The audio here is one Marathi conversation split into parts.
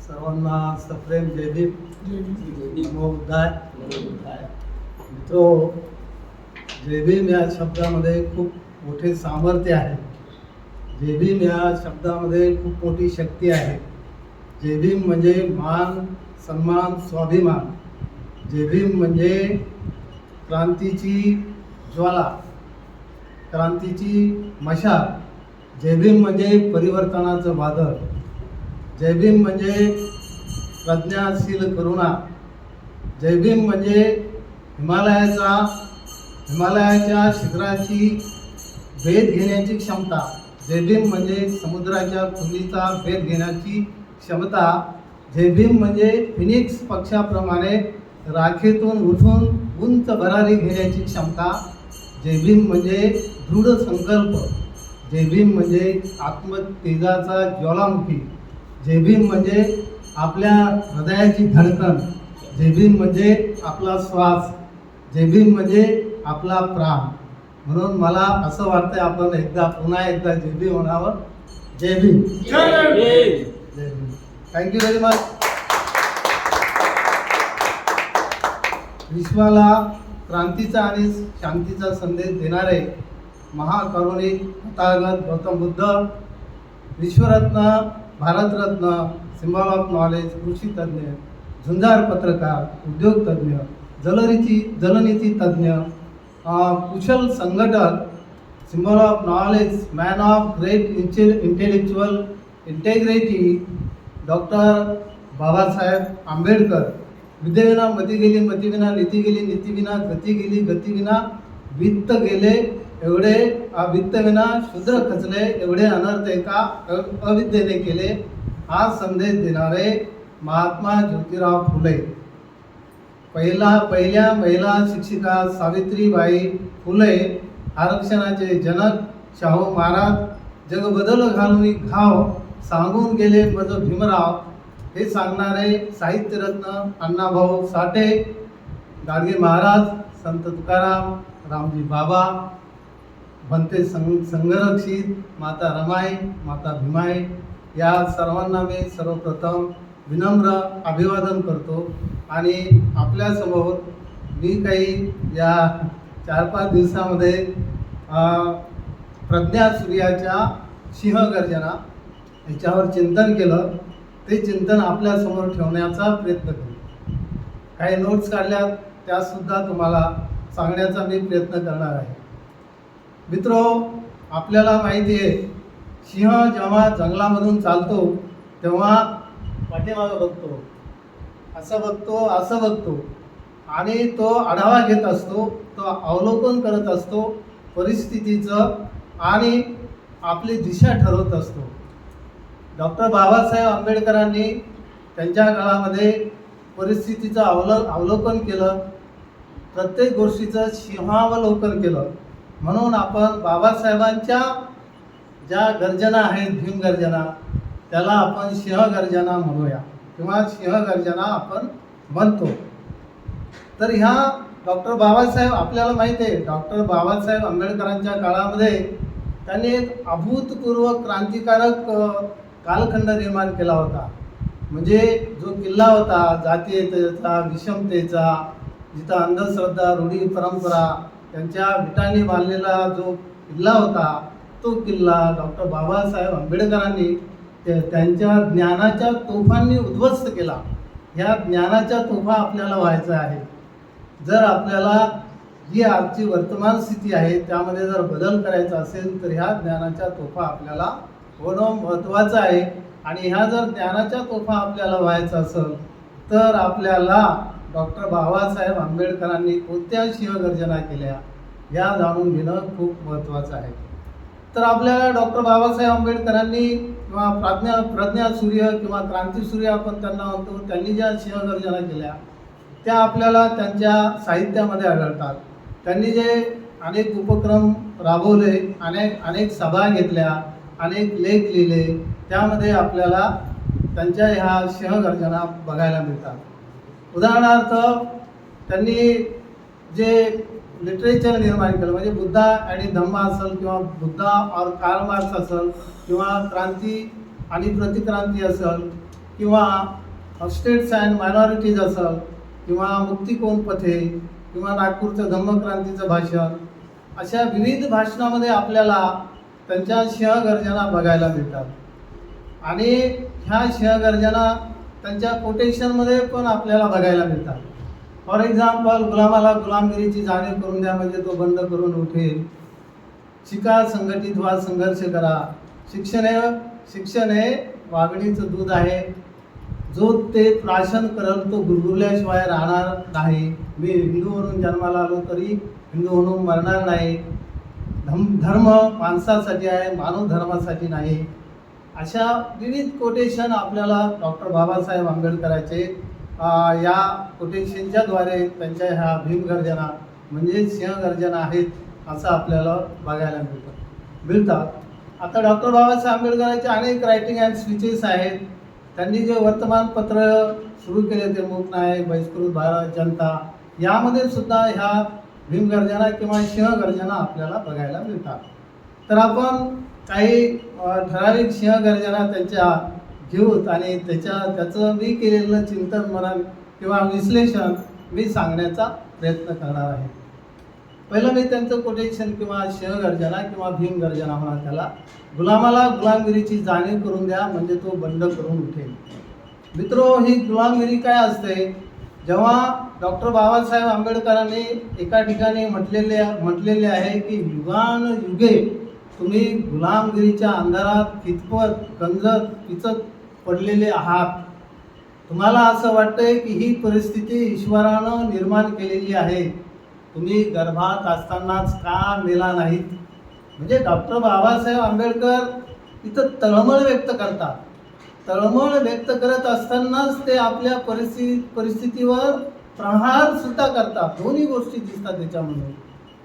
सर्वांना सप्रेम जय भीम. नमो बुद्धाय. मित्रो, जय भीम या शब्दामध्ये खूप मोठे सामर्थ्य आहे. जय भीम या शब्दामध्ये खूप मोठी शक्ती आहे. जय भीम म्हणजे मान, सन्मान, स्वाभिमान. जय भीम म्हणजे क्रांतीची ज्वाला, क्रांतीची मशाल. जय भीम म्हणजे परिवर्तनाचं वादळ. जय भीम म्हणजे प्रज्ञाशील करुणा. जय भीम म्हणजे हिमालयाच्या शिखराची भेद घेण्याची क्षमता. जय भीम म्हणजे समुद्राच्या खोलीचा भेद घेण्याची क्षमता. जय भीम म्हणजे फिनिक्स पक्षाप्रमाणे राखेतून उठून उंच भरारी घेण्याची क्षमता. जय भीम म्हणजे दृढ संकल्प. जय भीम म्हणजे आत्मतेजाचा ज्वालामुखी. जय भीम म्हणजे आपल्या हृदयाची धडकन. जय भीम म्हणजे आपला श्वास. जय भीम म्हणजे आपला प्राण. म्हणून मला असं वाटतंय आपण पुन्हा एकदा जय भीम म्हणावं. जय भीम. जय भीम. Thank you very much. विश्वाला क्रांतीचा आणि शांतीचा संदेश देणारे महाकरुणिक तथागत गौतम बुद्ध, विश्वरत्न, भारतरत्न, सिम्बॉल ऑफ नॉलेज, कृषी तज्ज्ञ, झुंजार पत्रकार, उद्योग तज्ज्ञ, जलनीती तज्ज्ञ, कुशल संघटक, symbol of knowledge, man of great intellectual integrity, doctor Babasaheb Ambedkar. विद्येविना मती गेली, मतीविना नीती गेली, नीतीविना गती गेली, गतीविना वित्त गेले, एवढे वित्तविना शूद्र खचले, एवढे अनर्थ एका अविद्येने केले. हा संदेश देणारे महात्मा ज्योतिराव फुले. पहिल्या महिला शिक्षिका सावित्रीबाई फुले, आरक्षणाचे जनक शाहू महाराज, जगबदल घालून घाव सांगून गेले मज भीमराव, हे सांगणारे साहित्यरत्न अण्णाभाऊ साठे, गाडगे महाराज, संत तुकाराम, रामजी बाबा, भंते संघरक्षित, माता रमाई, माता भीमाई, या सर्वांना मी सर्वप्रथम विनम्र अभिवादन करतो. आणि आपल्यासमोर मी काही या 4-5 दिवसामध्ये प्रज्ञा सूर्याच्या सिंहगर्जना याच्यावर चिंतन केलं. ते चिंतन आपल्यासमोर ठेवण्याचा प्रयत्न केला. काही नोट्स काढल्यात, त्यासुद्धा तुम्हाला सांगण्याचा मी प्रयत्न करणार आहे. मित्रो, आपल्याला माहिती आहे, सिंह जेव्हा जंगलामधून चालतो तेव्हा पाठीमागं बघतो, असं बघतो आणि तो आढावा घेत असतो, तो अवलोकन करत असतो परिस्थितीचं आणि आपली दिशा ठरवत असतो. डॉक्टर बाबासाहेब आंबेडकरांनी त्यांच्या काळामध्ये परिस्थितीचं अवलोकन केलं, प्रत्येक गोष्टीचं सिंहावलोकन केलं. म्हणून आपण बाबासाहेबांच्या ज्या गर्जना आहेत, भीमगर्जना, त्याला आपण सिंहगर्जना म्हणूया किंवा सिंहगर्जना आपण म्हणतो. तर ह्या डॉक्टर बाबासाहेब, आपल्याला माहिती आहे, डॉक्टर बाबासाहेब आंबेडकरांच्या काळामध्ये त्यांनी एक अभूतपूर्व क्रांतिकारक कालखंड निर्माण केला होता. म्हणजे जो किल्ला होता जातीयतेचा, विषमतेचा, जिथं अंधश्रद्धा, रूढी, परंपरा त्यांच्या विटांनी बांधलेला जो किल्ला होता, तो किल्ला डॉक्टर बाबासाहेब आंबेडकरांनी त्यांच्या ज्ञानाच्या तोफांनी उद्ध्वस्त केला. ह्या ज्ञानाच्या तोफा आपल्याला व्हायचा आहे. जर आपल्याला जी आजची वर्तमान स्थिती आहे त्यामध्ये जर बदल करायचा असेल तर ह्या ज्ञानाच्या तोफा आपल्याला होणं महत्त्वाचं आहे. आणि ह्या जर ज्ञानाच्या तोफा आपल्याला व्हायचा असेल तर आपल्याला डॉक्टर बाबासाहेब आंबेडकरांनी कोणत्या सिंहगर्जना केल्या या जाणून घेणं खूप महत्त्वाचं आहे. तर आपल्याला डॉक्टर बाबासाहेब आंबेडकरांनी किंवा प्रज्ञा सूर्य किंवा क्रांती सूर्य आपण त्यांना म्हणतो, त्यांनी ज्या सिंहगर्जना केल्या त्या आपल्याला त्यांच्या साहित्यामध्ये आढळतात. त्यांनी जे अनेक उपक्रम राबवले, अनेक सभा घेतल्या, अनेक लेख लिहिले, त्यामध्ये आपल्याला त्यांच्या ह्या सिंहगर्जना बघायला मिळतात. उदाहरणार्थ, त्यांनी जे लिटरेचर निर्माण केलं, म्हणजे बुद्धा आणि धम्मा असेल किंवा बुद्धा और कार्ल मार्क्स असेल किंवा क्रांती आणि प्रतिक्रांती असेल, किंवा स्टेट्स अँड मायनॉरिटीज असेल किंवा मुक्तिकोन पथे किंवा नागपूरचं धम्मक्रांतीचं भाषण, अशा विविध भाषणामध्ये आपल्याला त्यांच्या सिंहगर्जना बघायला मिळतात. आणि ह्या सिंहगर्जना त्यांच्या कोटेशनमध्ये पण आपल्याला बघायला मिळतात. फॉर एक्झाम्पल, गुलामाला गुलामगिरीची जाणीव करून द्या म्हणजे तो बंद करून उठेल. शिका, संघटित व्हा, संघर्ष करा. शिक्षण हे वाघणीचं दूध आहे, जो ते प्राशन करल तो गुरगुरल्याशिवाय राहणार नाही. मी हिंदू म्हणून जन्माला आलो तरी हिंदू म्हणून मरणार नाही. धर्म माणसासाठी आहे, मानव धर्मासाठी नाही. अशा विविध कोटेशन आपल्याला डॉक्टर बाबासाहेब आंबेडकरांचे या कोटेशनच्या द्वारे त्यांच्या ह्या भीमगर्जना म्हणजे सिंहगर्जना आहेत असं आपल्याला बघायला मिळतात. आता डॉक्टर बाबासाहेब आंबेडकरांचे अनेक रायटिंग अँड स्पीचेस आहेत. त्यांनी जे वर्तमानपत्र सुरू केले ते मूक नायक, बहिष्कृत भारत, जनता, यामध्ये सुद्धा ह्या भीमगर्जना किंवा सिंहगर्जना आपल्याला बघायला मिळतात. तर आपण काही ठराविक सिंहगर्जना त्यांच्या घेऊत आणि त्याचं मी केलेलं चिंतन मनन किंवा विश्लेषण मी सांगण्याचा प्रयत्न करणार आहे. पहिलं मी त्यांचं कोटेशन किंवा सिंहगर्जना किंवा भीमगर्जना म्हणा त्याला, गुलामाला गुलामगिरीची जाणीव करून द्या म्हणजे तो बंड करून उठेल. मित्रो, ही गुलामगिरी काय असते? जेव्हा डॉक्टर बाबासाहेब आंबेडकरांनी एका ठिकाणी म्हटलेले आहे की युगानुयुगे तुम्ही गुलामगिरीच्या अंधारात कितपत पिचत पडलेले आहात. तुम्हाला असं वाटतंय की ही परिस्थिती ईश्वरानं निर्माण केलेली आहे. तुम्ही गर्भात असतानाच का मेला नाहीत? म्हणजे डॉक्टर बाबासाहेब आंबेडकर इथं तळमळ व्यक्त करतात. तळमळ व्यक्त करत असतानाच ते आपल्या परिस्थितीवर प्रहार सुद्धा करतात. दोन्ही गोष्टी दिसतात त्याच्यामध्ये.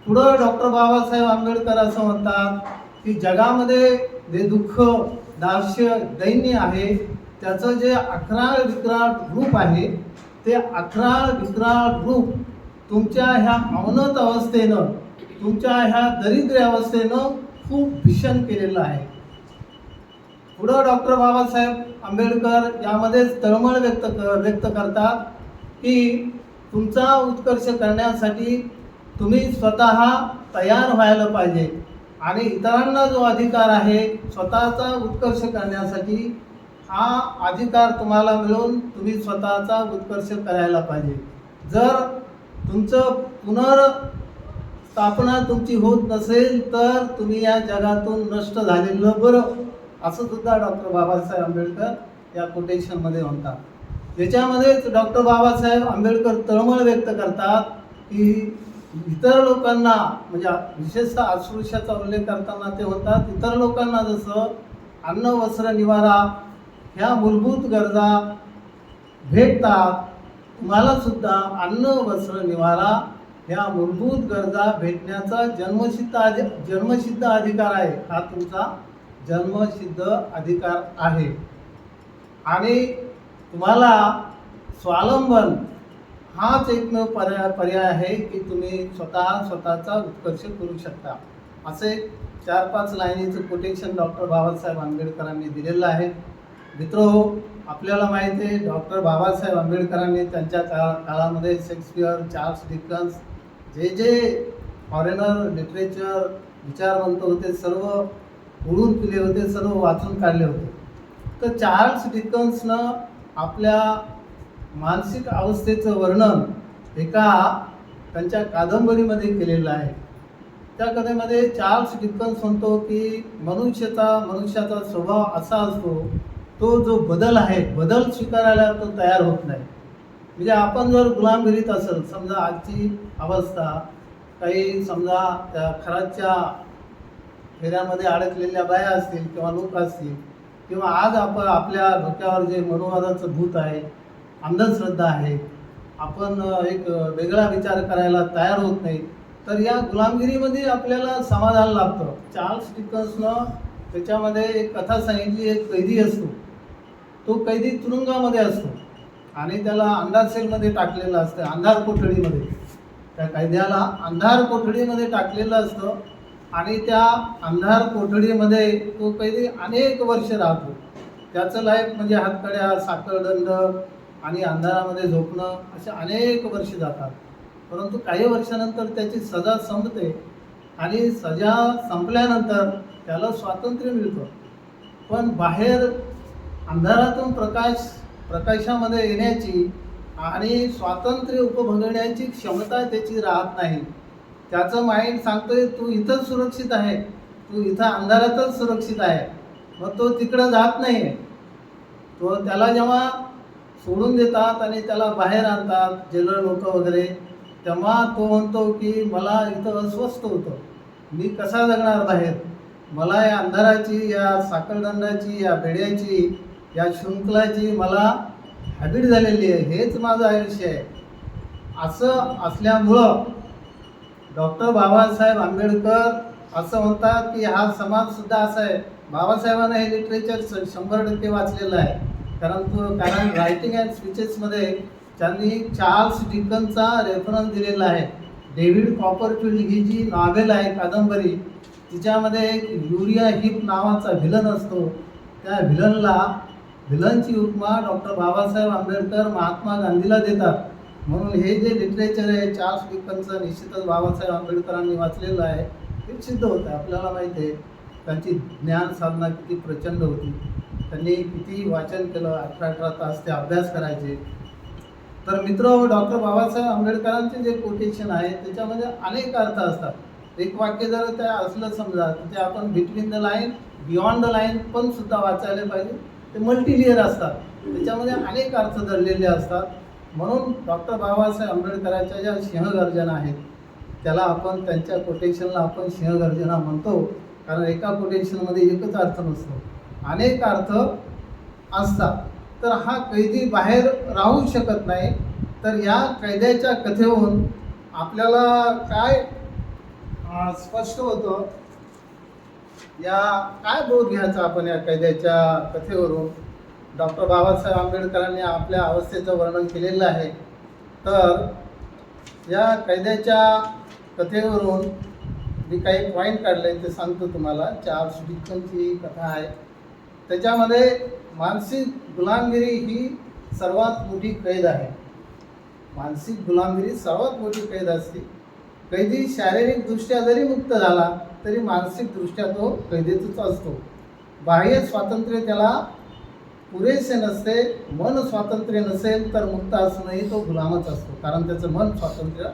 पुढं डॉक्टर बाबासाहेब आंबेडकर असं म्हणतात की जगामध्ये जे दुःख, दास्य, दैन्य आहे त्याचं जे 11 विकराळ रूप आहे ते 11 विकराळ रूप तुमच्या ह्या अवनत अवस्थेनं, तुमच्या ह्या दरिद्र अवस्थेनं खूप भीषण केलेलं आहे. पुढं डॉक्टर बाबासाहेब आंबेडकर यामध्येच तळमळ व्यक्त करतात की तुमचा उत्कर्ष करण्यासाठी तुम्ही स्वतः तयार व्हायला पाहिजे आणि इतरांना जो अधिकार आहे स्वतःचा उत्कर्ष करण्यासाठी, हा अधिकार तुम्हाला मिळून तुम्ही स्वतःचा उत्कर्ष करायला पाहिजे. जर तुमचं पुनर्स्थापना तुमची होत नसेल तर तुम्ही या जगातून नष्ट झालेलं बरं, असं सुद्धा डॉक्टर बाबासाहेब आंबेडकर या कोटेशनमध्ये म्हणतात. याच्यामध्येच डॉक्टर बाबासाहेब आंबेडकर तळमळ व्यक्त करतात की इतर लोकांना, म्हणजे विशेषतः अस्पृश्याचा उल्लेख करताना ते म्हणतात, इतर लोकांना जसं अन्न, वस्त्र, निवारा ह्या मूलभूत गरजा भेटतात, तुम्हाला सुद्धा अन्न, वस्त्र, निवारा ह्या मूलभूत गरजा भेटण्याचा जन्मसिद्ध अधिकार आहे. हा तुमचा जन्मसिद्ध अधिकार आहे आणि तुम्हाला स्वावलंबन हाच एकमेव पर्याय आहे की तुम्ही स्वतःचा उत्कर्ष करू शकता. असे 4-5 लाईनीचं कोटेशन डॉक्टर बाबासाहेब आंबेडकरांनी दिलेलं आहे. मित्रो, आपल्याला माहिती आहे डॉक्टर बाबासाहेब आंबेडकरांनी त्यांच्या काळामध्ये शेक्सपियर, चार्ल्स डिकन्स, जे फॉरेनर लिटरेचर विचारवंत होते सर्व उडून पिले होते, सर्व वाचून काढले होते. तर चार्ल्स डिकन्सनं आपल्या मानसिक अवस्थेचं वर्णन एका त्यांच्या कादंबरीमध्ये केलेलं आहे. त्या कथेमध्ये चार्ल्स डिकन्स म्हणतो की मनुष्याचा स्वभाव असा असतो, तो जो बदल स्वीकारायला तो तयार होत नाही. म्हणजे आपण जर गुलामगिरीत असेल, समजा आजची अवस्था काही समजा त्या खराच्या फेऱ्यामध्ये अडकलेल्या बाया असतील किंवा लोक असतील, किंवा आज आपण आपल्या डोक्यावर जे मनोवादाचं भूत आहे, अंधश्रद्धा आहे, आपण एक वेगळा विचार करायला तयार होत नाही, तर या गुलामगिरीमध्ये आपल्याला समाधान लाभतं. चार्ल्स डिकन्सनं त्याच्यामध्ये एक कथा सांगितली. एक कैदी असतो, तो कैदी तुरुंगामध्ये असतो आणि त्याला अंधार सेलमध्ये टाकलेलं असतं, अंधार कोठडीमध्ये. त्या कैद्याला अंधार कोठडीमध्ये टाकलेलं असतं आणि त्या अंधार कोठडीमध्ये तो कैदी अनेक वर्ष राहतो त्याचं लाईफ म्हणजे हातकड्या, साखळदंड आणि अंधारामध्ये झोपणं असे अनेक वर्ष जातात. परंतु काही वर्षानंतर त्याची सजा संपते आणि सजा संपल्यानंतर त्याला स्वातंत्र्य मिळतं. पण बाहेर अंधारातून प्रकाशामध्ये येण्याची आणि स्वातंत्र्य उपभोगण्याची क्षमता त्याची राहत नाही. त्याचं माइंड सांगतोय तू इथंच सुरक्षित आहे, तू इथं अंधारातच सुरक्षित आहे. मग तो तिकडं जात नाही. तो त्याला जेव्हा सोडून देतात आणि त्याला बाहेर आणतात जेलर लोक वगैरे, तेव्हा तो म्हणतो की मला इथं अस्वस्थ होतं, मी कसा जगणार बाहेर, मला या अंधाराची, या साखळदंडाची, या बेड्याची, या शृंखलाची मला हॅबिट झालेली आहे, हेच माझं आयुष्य आहे. असं असल्यामुळं डॉक्टर बाबासाहेब आंबेडकर असं म्हणतात की हा समाजसुद्धा असा आहे. बाबासाहेबांना हे लिटरेचर 100% वाचलेलं आहे. कारण रायटिंग अँड स्पीचेसमध्ये त्यांनी चार्ल्स डिकन्सचा रेफरन्स दिलेला आहे. डेव्हिड कॉपरफिल्ड ही जी नॉव्हेल आहे, कादंबरी, तिच्यामध्ये एक युरिया हीप नावाचा व्हिलन असतो. त्या व्हिलनची उपमा डॉक्टर बाबासाहेब आंबेडकर महात्मा गांधीला देतात. म्हणून हे जे लिटरेचर आहे चार्ल्स डिकन्सचं निश्चितच बाबासाहेब आंबेडकरांनी वाचलेलं आहे. हे सिद्ध होतं. आपल्याला माहिती आहे त्यांची ज्ञान साधना किती प्रचंड होती. त्यांनी किती वाचन केलं, 18 तास ते अभ्यास करायचे. तर मित्र, डॉक्टर बाबासाहेब आंबेडकरांचे जे कोटेशन आहे त्याच्यामध्ये अनेक अर्थ असतात. एक वाक्य जर ते असलं समजा तर ते आपण between the line, beyond the line पण सुद्धा वाचायला पाहिजे. ते मल्टीलियर असतात, त्याच्यामध्ये अनेक अर्थ दडलेले असतात. म्हणून डॉक्टर बाबासाहेब आंबेडकरांच्या ज्या सिंहगर्जना आहेत त्याला आपण, त्यांच्या कोटेशनला आपण सिंहगर्जना म्हणतो. कारण एका कोटेशनमध्ये एकच अर्थ नसतो, अनेक अर्थ असतात. तर हा कैदी बाहेर राहू शकत नाही. तर या कैद्याच्या कथेहून आपल्याला काय स्पष्ट होतं, या काय बोध घ्यायचा आपण या कैद्याच्या कथेवरून. डॉक्टर बाबासाहेब आंबेडकरांनी आपल्या अवस्थेचं वर्णन केलेलं आहे. तर या कैद्याच्या कथेवरून मी काही पॉईंट काढले ते सांगतो तुम्हाला. चार्ल्स डिकन्सची कथा आहे. त्याच्यामध्ये मानसिक गुलामगिरी ही सर्वात मोठी कैद आहे. मानसिक गुलामगिरी सर्वात मोठी कैद असते. कैदी शारीरिकदृष्ट्या जरी मुक्त झाला तरी मानसिकदृष्ट्या तो कैदेतच असतो. बाह्य स्वातंत्र्य त्याला पुरेसे नसते. मन स्वातंत्र्य नसेल तर मुक्त असूनही तो गुलामच असतो. कारण त्याचं मन स्वतंत्र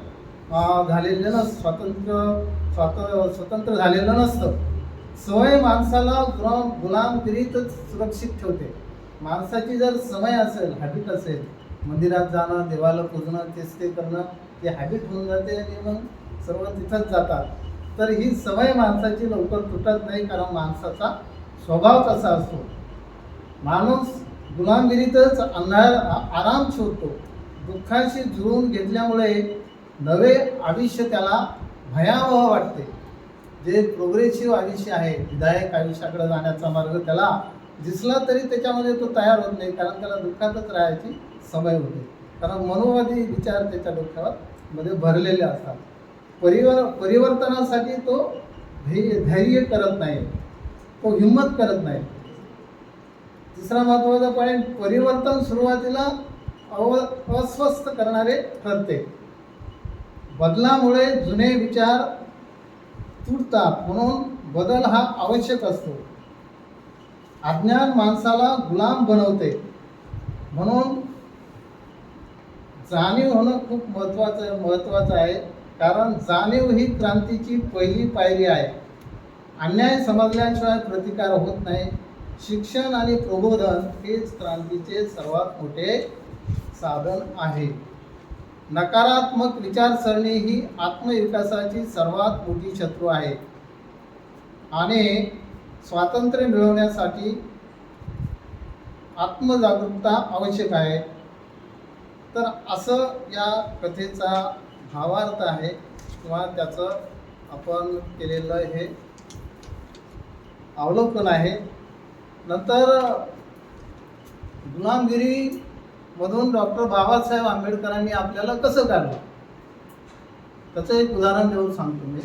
झालेलं नसतं. सवय माणसाला गुलामगिरीतच सुरक्षित ठेवते. माणसाची जर सवय असेल, हॅबिट असेल, मंदिरात जाणं, देवाला पूजणं, तेच ते करणं, ते हॅबिट होऊन जाते आणि मग सर्व तिथंच जातात. तर ही सवय माणसाची लवकर तुटत नाही, कारण माणसाचा स्वभाव तसा असतो. माणूस गुलामगिरीतच आराम शोधतो. दुःखाशी जुळवून घेतल्यामुळे नवे आयुष्य त्याला भयावह वाटते. जे प्रोग्रेसिव्ह आयुष्य आहे, विधायक आयुष्याकडे जाण्याचा मार्ग त्याला दिसला तरी त्याच्यामध्ये तो तयार होत नाही, कारण त्याला दुःखातच राहायची सवय होते. कारण मनोवादी विचार त्याच्या डोक्यावर मध्ये भरलेले असतात. परिवर्तनासाठी तो धैर्य करत नाही, तो हिंमत करत नाही. तिसरा महत्त्वाचा पॉईंट, परिवर्तन सुरुवातीला अस्वस्थ करणारे ठरते. बदलामुळे जुने विचार तुटतात, म्हणून बदल हा आवश्यक असतो. अज्ञान माणसाला गुलाम बनवते, म्हणून जाणीव होणं खूप महत्त्वाचं आहे. कारण जाणीव ही क्रांतीची पहिली पायरी आहे. अन्याय समजल्याशिवाय प्रतिकार होत नाही. शिक्षण आणि प्रबोधन हेच क्रांतीचे सर्वात मोठे साधन आहे. नकारात्मक विचारसरणी ही आत्मविकासाची सर्वात मोठी शत्रू आहे आणि स्वातंत्र्य मिळवण्यासाठी आत्मजागरूकता आवश्यक आहे. तर असं या कथेचा भावार्थ आहे किंवा त्याचं आपण केलेलं हे अवलोकन आहे. नंतर गुलामगिरीमधून डॉक्टर बाबासाहेब आंबेडकरांनी आपल्याला कसं काढलं त्याचं एक उदाहरण देऊन सांगतो मी.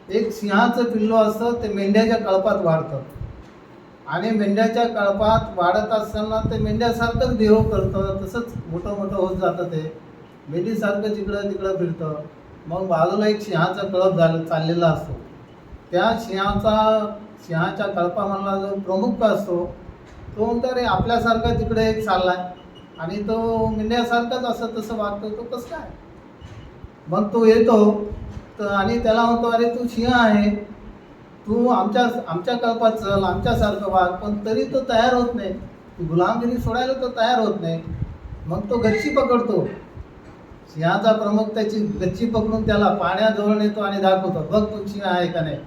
एक सिंहाचं पिल्लू असतं, ते मेंढ्याच्या कळपात वाढतं आणि मेंढ्याच्या कळपात वाढत असताना ते मेंढ्यासारखंच बिहेव करतं, तसंच मोठं मोठं होत जातं. ते मेंढीसारखं जिकडं तिकडं फिरतं. मग बाजूला एक सिंहाचा कळप चाललेला असतो. त्या सिंहाच्या कळपामधला जो प्रमुख असतो तो म्हणतो, अरे आपल्यासारखा तिकडे एक चाललाय आणि तो मेंढ्यासारखाच असं तसं वागतो, तो कसं काय. मग तो येतो आणि त्याला म्हणतो, अरे तू सिंह आहे, तू आमच्या कल्पात चल, आमच्यासारखं वाग. पण तरी तो तयार होत नाही, गुलामगिरी सोडायला तो तयार होत नाही. मग तो गच्ची पकडतो, सिंहाचा प्रमुख त्याची गच्ची पकडून त्याला पाण्याजवळ नेतो आणि दाखवतो, बघ तू सिंह आहे का नाही.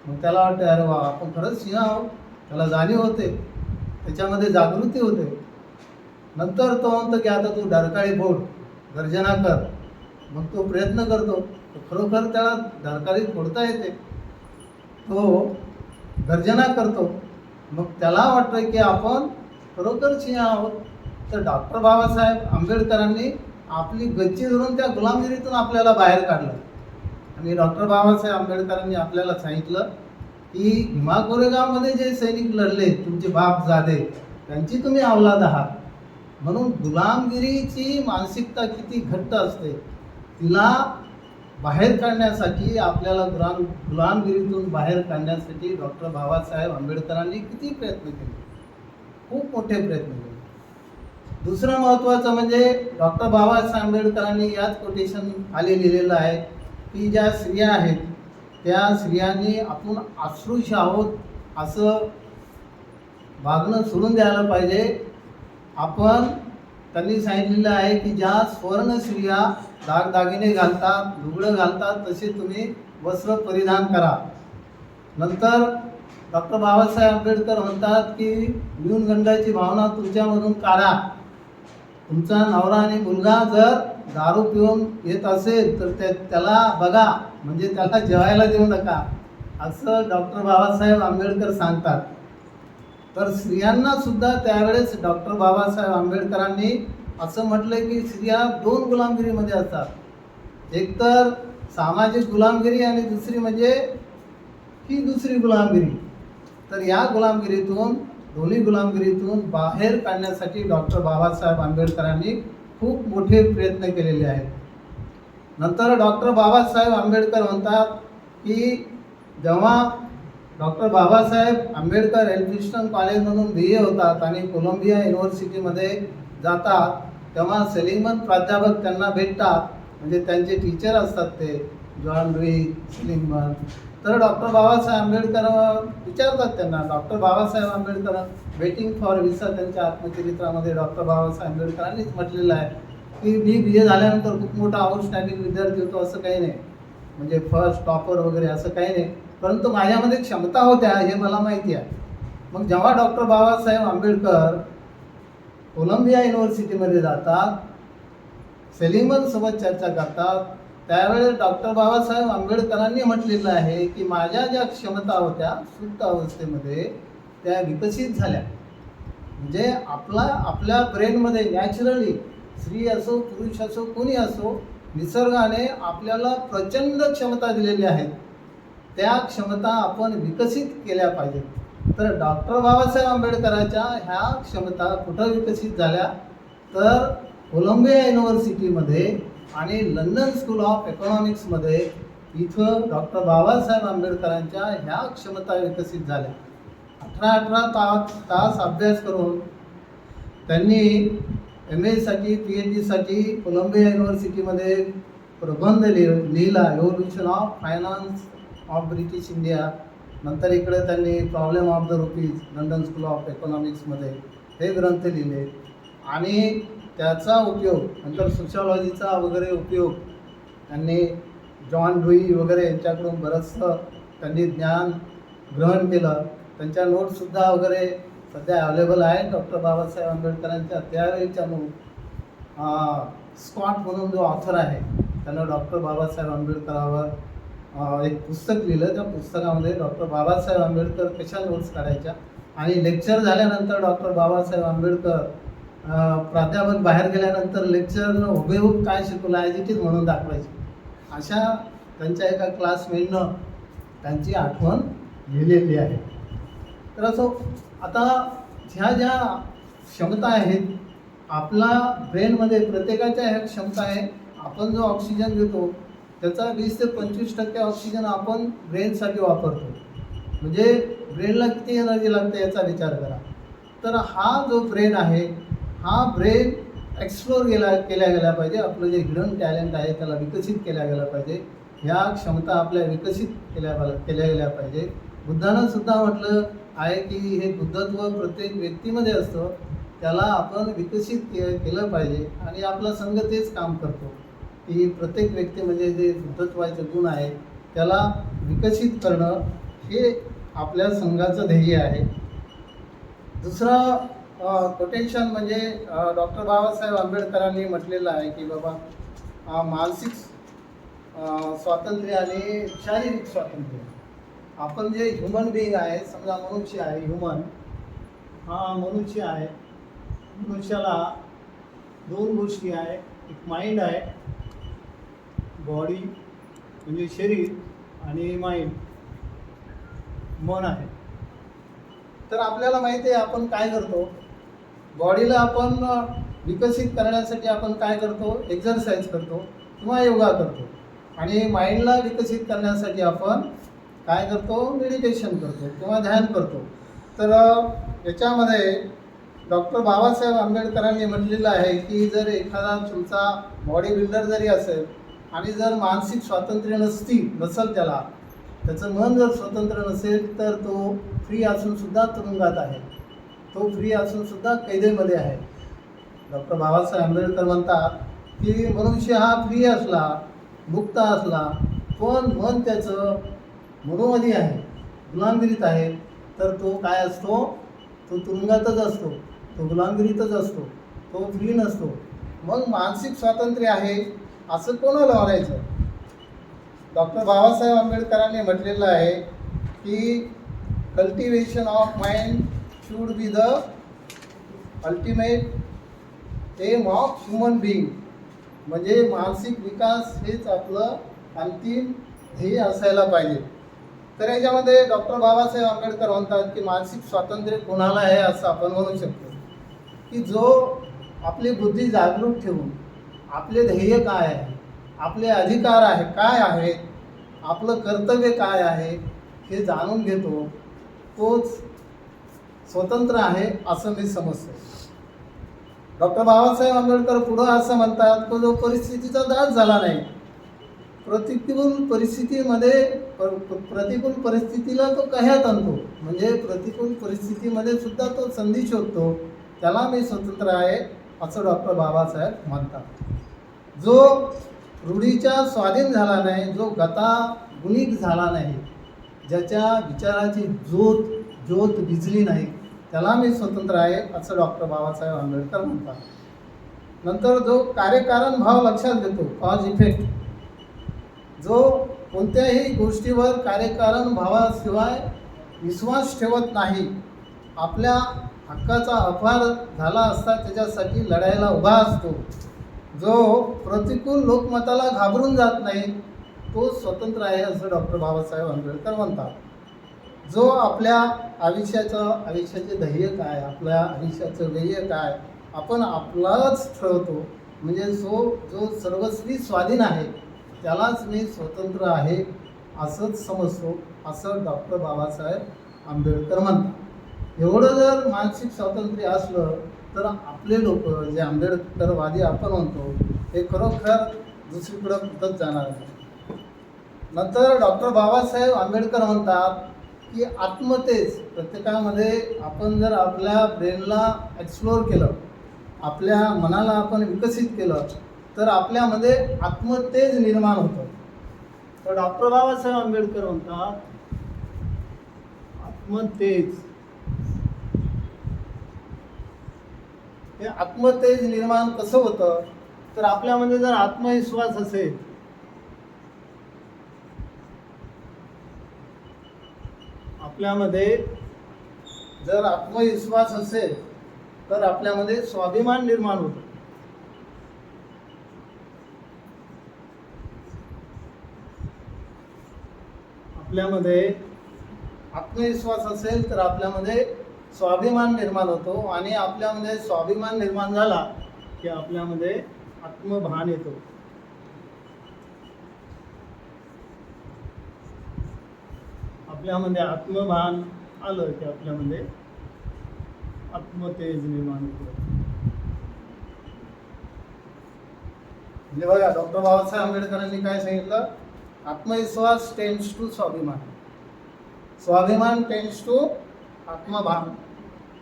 मग त्याला वाटतं, अरे वा आपण खरंच सिंह आहोत. त्याला जाणीव होते, त्याच्यामध्ये जागृती होते. नंतर तो म्हणतो की आता तू डरकाळी फोड, गर्जना कर. मग तो प्रयत्न करतो, खरोखर त्याला डरकाळी फोडता येते. तो गर्जना करतो. मग त्याला वाटतं की आपण खरोखर सिंह आहोत. तर डॉक्टर बाबासाहेब आंबेडकरांनी आपली गच्ची धरून त्या गुलामगिरीतून आपल्याला बाहेर काढलं. आणि डॉक्टर बाबासाहेब आंबेडकरांनी आपल्याला सांगितलं की भीमा कोरेगावमध्ये जे सैनिक लढले, तुमचे बाप जादे, त्यांची तुम्ही अवलाद आहात. म्हणून गुलामगिरीची मानसिकता किती घट्ट असते, तिला बाहेर काढण्यासाठी, आपल्याला गुलामगिरीतून बाहेर काढण्यासाठी डॉक्टर बाबासाहेब आंबेडकरांनी किती प्रयत्न केले, खूप मोठे प्रयत्न केले. दुसरं महत्त्वाचं म्हणजे डॉक्टर बाबासाहेब आंबेडकरांनी याच कोटेशन खाली लिहिलेलं आहे की ज्या स्त्रिया आहेत त्या स्त्रियांनी आपण अस्पृश्य आहोत असं वागणं सोडून द्यायला पाहिजे. त्यांनी सांगितलेलं आहे की ज्या स्वर्ण स्त्रिया दागदागिने घालतात, लुगडं घालतात, तसे तुम्ही वस्त्र परिधान करा. नंतर डॉक्टर बाबासाहेब आंबेडकर म्हणतात की न्यूनगंडाची भावना तुमच्यामधून काढा. तुमचा नवरा आणि मुलगा जर दारू पिऊन येत असेल तर त्याला बघा, म्हणजे त्याला जेवायला देऊ नका, असं डॉक्टर बाबासाहेब आंबेडकर सांगतात. तर स्त्रियांना सुद्धा त्यावेळेस डॉक्टर बाबासाहेब आंबेडकरांनी असं म्हटलं की स्त्रिया दोन गुलामगिरीमध्ये असतात, एक तर सामाजिक गुलामगिरी आणि दुसरी म्हणजे ही दुसरी गुलामगिरी. तर या दोन्ही गुलामगिरीतून बाहेर काढण्यासाठी डॉक्टर बाबासाहेब आंबेडकरांनी खूप मोठे प्रयत्न केलेले आहेत. नंतर डॉक्टर बाबासाहेब आंबेडकर म्हणतात की जेव्हा डॉक्टर बाबासाहेब आंबेडकर एल्फिन्स्टन कॉलेजमधून BA होतात आणि कोलंबिया युनिव्हर्सिटीमध्ये जातात, तेव्हा सेलिंगमन प्राध्यापक त्यांना भेटतात, म्हणजे त्यांचे टीचर असतात ते जॉन लुई सेलिंगमन. तर डॉक्टर बाबासाहेब आंबेडकर विचारतात त्यांना, doctor Babasaheb Ambedkar waiting for visa त्यांच्या आत्मचरित्रामध्ये डॉक्टर बाबासाहेब आंबेडकरांनीच म्हटलेलं आहे की मी BA झाल्यानंतर खूप मोठा आउटस्टँडिंग विद्यार्थी होतो असं काही नाही, म्हणजे फर्स्ट टॉपर वगैरे असं काही नाही, परंतु माझ्यामध्ये क्षमता होत्या हे मला माहिती आहे. मग जेव्हा डॉक्टर बाबासाहेब आंबेडकर कोलंबिया युनिव्हर्सिटीमध्ये जातात, सेलिंगमन सोबत चर्चा करतात, त्यावेळेस डॉक्टर बाबासाहेब आंबेडकरांनी म्हटलेलं आहे की माझ्या ज्या क्षमता होत्या सुप्त अवस्थेमध्ये त्या विकसित झाल्या. म्हणजे आपल्या ब्रेनमध्ये नॅचरली, स्त्री असो पुरुष असो कोणी असो, निसर्गाने आपल्याला प्रचंड क्षमता दिलेल्या आहेत, त्या क्षमता आपण विकसित केल्या पाहिजेत. तर डॉक्टर बाबासाहेब आंबेडकरांच्या ह्या क्षमता कुठं विकसित झाल्या, तर कोलंबिया युनिव्हर्सिटीमध्ये आणि लंडन स्कूल ऑफ इकॉनॉमिक्समध्ये. इथं डॉक्टर बाबासाहेब आंबेडकरांच्या ह्या क्षमता विकसित झाल्या. 18 तास अभ्यास करून त्यांनी MA PhDसाठी कोलंबिया युनिव्हर्सिटीमध्ये प्रबंध लिहिला, evolution of finance of British India. नंतर इकडे त्यांनी problem of the rupees London school of इकॉनॉमिक्समध्ये हे ग्रंथ लिहिले. आणि त्याचा उपयोग नंतर सोशॉलॉजीचा वगैरे उपयोग त्यांनी जॉन लुई वगैरे यांच्याकडून बरंचसं त्यांनी ज्ञान ग्रहण केलं. त्यांच्या नोट्ससुद्धा वगैरे सध्या अवेलेबल आहेत डॉक्टर बाबासाहेब आंबेडकरांच्या त्यावेळीच्या नोट. स्कॉट म्हणून जो ऑथर आहे त्यानं डॉक्टर बाबासाहेब आंबेडकरावर एक पुस्तक लिहिलं. त्या पुस्तकामध्ये डॉक्टर बाबासाहेब आंबेडकर कशा नोट्स काढायच्या आणि लेक्चर झाल्यानंतर डॉक्टर बाबासाहेब आंबेडकर प्राध्यापक बाहेर गेल्यानंतर लेक्चरनं हुबेहूब काय शिकवलं ॲज इट इज म्हणून दाखवायची. अशा त्यांच्या एका क्लासमेटनं त्यांची आठवण लिहिलेली आहे. तर असं आता ह्या ज्या क्षमता आहेत आपला ब्रेनमध्ये प्रत्येकाच्या ह्या क्षमता आहे. आपण जो ऑक्सिजन घेतो त्याचा 20 ते 25% ऑक्सिजन आपण ब्रेनसाठी वापरतो. म्हणजे ब्रेनला किती एनर्जी लागते याचा विचार करा. तर हा जो ब्रेन आहे हा ब्रेन एक्सप्लोर केल्या गेला पाहिजे. आपलं जे हिडन टॅलेंट आहे त्याला विकसित केल्या गेला पाहिजे. ह्या क्षमता आपल्या विकसित केल्या गेल्या पाहिजे. बुद्धानं सुद्धा म्हटलं आहे की हे बुद्धत्व प्रत्येक व्यक्तीमध्ये असतं, त्याला आपण विकसित केलं पाहिजे. आणि आपला संघ तेच काम करतो की प्रत्येक व्यक्ती म्हणजे जे बुद्धत्वाचे गुण आहे त्याला विकसित करणं हे आपल्या संघाचं ध्येय आहे. दुसरं कोटेशन म्हणजे डॉक्टर बाबासाहेब आंबेडकरांनी म्हटलेलं आहे की बाबा मानसिक स्वातंत्र्य आणि शारीरिक स्वातंत्र्य. आपण जे ह्युमन बिईंग आहे, समजा मनुष्य आहे, ह्युमन हा मनुष्य आहे. मनुष्याला दोन गोष्टी आहे, एक माइंड आहे, बॉडी म्हणजे शरीर, आणि माइंड मन आहे. तर आपल्याला माहिती आहे आपण काय करतो. बॉडीला आपण विकसित करण्यासाठी आपण काय करतो, एक्झरसाइज करतो किंवा योगा करतो. आणि माइंडला विकसित करण्यासाठी आपण काय करतो, मेडिटेशन करतो किंवा ध्यान करतो. तर याच्यामध्ये डॉक्टर बाबासाहेब आंबेडकरांनी म्हटलेलं आहे की जर एखादा तुमचा बॉडी बिल्डर जरी असेल आणि जर मानसिक स्वातंत्र्य नसेल त्याचं मन जर स्वतंत्र नसेल तर तो फ्री असूनसुद्धा तुरुंगात आहे, तो फ्री असूनसुद्धा कैदेमध्ये आहे. डॉक्टर बाबासाहेब आंबेडकर म्हणतात की मनुष्य हा फ्री असला, मुक्त असला, पण मन त्याचं मनोमधी आहे, गुलामगिरीत आहे, तर तो काय असतो, तो तुरुंगातच असतो, तो गुलामगिरीतच असतो, तो फ्री नसतो. मग मानसिक स्वातंत्र्य आहे असं कोणाला म्हणायचं. डॉक्टर बाबासाहेब आंबेडकरांनी म्हटलेलं आहे की cultivation of mind should be the ultimate aim of human being. म्हणजे मानसिक विकास हेच आपलं अंतिम ध्येय असायला पाहिजे. तर याच्यामध्ये डॉक्टर बाबासाहेब आंबेडकर म्हणतात की मानसिक स्वातंत्र्य कोणाला आहे असं आपण म्हणू शकतो की जो आपली बुद्धी जागरूक ठेवून आपले ध्येय काय आहे, आपले अधिकार आहे काय आहेत, आपलं कर्तव्य काय आहे हे जाणून घेतो, तोच स्वतंत्र आहे असं मी समजतो. डॉक्टर बाबासाहेब आंबेडकर पुढं असं म्हणतात की जो परिस्थितीचा दास झाला नाही, प्रतिकूल परिस्थितीला तो कह्यात आणतो, म्हणजे प्रतिकूल परिस्थितीमध्ये सुद्धा तो संधी शोधतो, त्याला मी स्वतंत्र आहे असं डॉक्टर बाबासाहेब म्हणतात. जो रूढीच्या स्वाधीन झाला नाही, जो गतागुणिक झाला नाही, ज्याच्या विचाराची ज्योत विझली नाही, त्याला मी स्वतंत्र आहे असं डॉक्टर बाबासाहेब आंबेडकर म्हणतात. नंतर जो कार्यकारण भाव लक्षात घेतो, कॉज इफेक्ट, जो कोणत्याही गोष्टीवर कार्यकारण भावाशिवाय विश्वास ठेवत नाही, आपल्या हक्काचा अपहार झाला असता त्याच्यासाठी लढायला उभा असतो, जो प्रतिकूल लोकमताला घाबरून जात नाही, तो स्वतंत्र आहे असं डॉक्टर बाबासाहेब आंबेडकर म्हणतात. जो आपल्या आयुष्याचे ध्येय काय, आपल्या आयुष्याचं ध्येय काय आपण आपलाच ठरवतो, म्हणजे जो सर्वस्वी स्वाधीन आहे त्यालाच मी स्वतंत्र आहे असंच समजतो असं डॉक्टर बाबासाहेब आंबेडकर म्हणतात. एवढं जर मानसिक स्वातंत्र्य असलं तर आपले लोक जे आंबेडकरवादी आपण म्हणतो हे खरोखर दुसरीकडं कुठंच जाणार नाही. नंतर डॉक्टर बाबासाहेब आंबेडकर म्हणतात की आत्मतेज प्रत्येकामध्ये, आपण जर आपल्या ब्रेनला एक्सप्लोर केलं, आपल्या मनाला आपण विकसित केलं तर आपल्यामध्ये आत्मतेज निर्माण होतं. तर डॉक्टर बाबासाहेब आंबेडकर म्हणतात आत्मतेज, हे आत्मतेज निर्माण कसं होतं, तर आपल्यामध्ये जर आत्मविश्वास असेल, आपल्यामध्ये जर आत्मविश्वास असेल तर आपल्यामध्ये स्वाभिमान निर्माण होतो. आपल्यामध्ये आत्मविश्वास असेल तर आपल्यामध्ये स्वाभिमान निर्माण होतो, आणि आपल्यामध्ये स्वाभिमान निर्माण झाला की आपल्यामध्ये आत्मभान येतो. आपल्यामध्ये आत्मभान आलं की आपल्यामध्ये आत्मतेज निर्माण होतं. म्हणजे बघा, डॉक्टर बाबासाहेब आंबेडकरांनी काय सांगितलं? आत्मविश्वास टेंड्स टू स्वाभिमान, स्वाभिमान टेंड्स टू आत्मभान,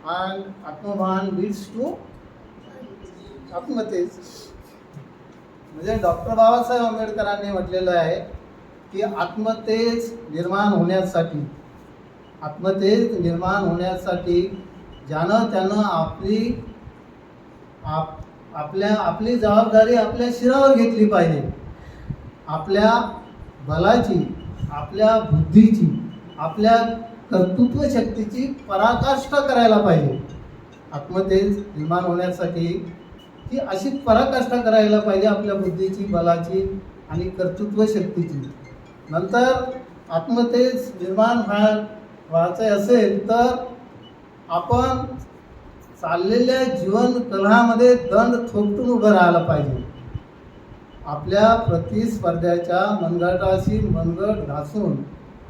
and आत्मभान लीड्स टू आत्मतेज. म्हणजे डॉक्टर बाबासाहेब आंबेडकरांनी म्हटलेलं आहे की आत्मतेज निर्माण होण्यासाठी, आत्मतेज निर्माण होण्यासाठी ज्यानं त्यानं आपली जबाबदारी आपल्या शिरावर घेतली पाहिजे. आपल्या बलाची, आपल्या बुद्धीची, आपल्या कर्तृत्व शक्तीची पराकाष्ठा करायला पाहिजे. आत्मतेज निर्माण होण्यासाठी ही अशी पराकाष्ठा करायला पाहिजे आपल्या बुद्धीची, बलाची आणि कर्तृत्व शक्तीची. नंतर आत्मतेज निर्माण व्हायचे असेल तर आपण चाललेल्या जीवन कलहामध्ये दंड थोपटून उभं राहायला पाहिजे. आपल्या प्रतिस्पर्ध्याच्या मनगटाशी मनगट घासून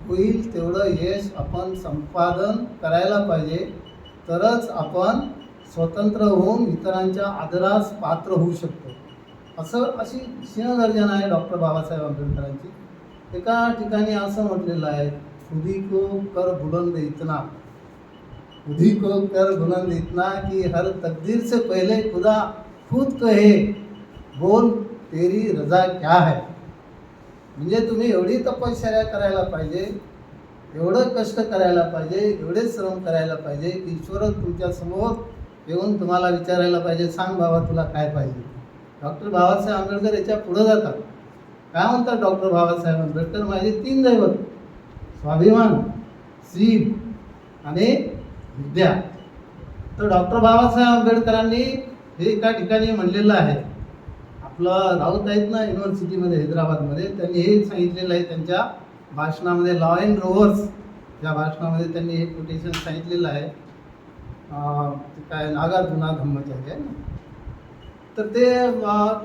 होईल तेवढं यश आपण संपादन करायला पाहिजे. तरच आपण स्वतंत्र होऊन इतरांच्या आदरास पात्र होऊ शकतो. अशी सिंहगर्जना आहे डॉक्टर बाबासाहेब आंबेडकरांची. एका ठिकाणी असं म्हटलेलं आहे, खुदी को कर बुलंद इतना, खुदी को कर बुलंद इतना कि हर तकदीर से पहले खुदा खुद कहे बोल तेरी रजा क्या है. म्हणजे तुम्ही एवढी तपश्चर्या करायला पाहिजे, एवढं कष्ट करायला पाहिजे, एवढे श्रम करायला पाहिजे की ईश्वर तुमच्या समोर येऊन तुम्हाला विचारायला पाहिजे, सांग बाबा तुला काय पाहिजे. डॉक्टर बाबासाहेब आंबेडकर याच्या पुढे जातात. काय म्हणतात डॉक्टर बाबासाहेब आंबेडकर? माझे 3 दैवत, स्वाभिमान, सीब आणि विद्या. तर डॉक्टर बाबासाहेब आंबेडकरांनी हे एका ठिकाणी म्हणलेलं आहे. आपलं राऊत आहेत ना युनिव्हर्सिटीमध्ये हैदराबादमध्ये, त्यांनी हे सांगितलेलं आहे त्यांच्या भाषणामध्ये, लॉ अँड रोवर्स या भाषणामध्ये त्यांनी हे कोटेशन सांगितलेलं आहे. काय नागार्जुना धम्मचर्य आहे ना. तर ते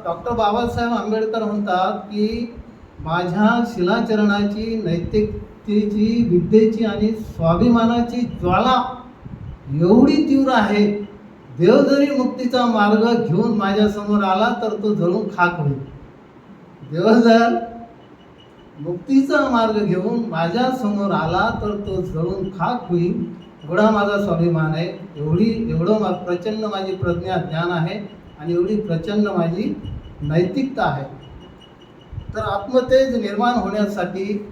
डॉक्टर बाबासाहेब आंबेडकर म्हणतात की माझ्या शिलाचरणाची, नैतिकतेची, विद्येची आणि स्वाभिमानाची ज्वाला एवढी तीव्र आहे, देव जरी मुक्तीचा मार्ग घेऊन माझ्यासमोर आला तर तो जळून खाक होईल. देव जर मुक्तीचा मार्ग घेऊन माझ्यासमोर आला तर तो जळून खाक होईल. एवढा माझा स्वाभिमान आहे, एवढं प्रचंड माझी प्रज्ञा ज्ञान आहे आणि एवढी प्रचंड माझी नैतिकता आहे. तर आत्मतेज निर्माण होण्यासाठी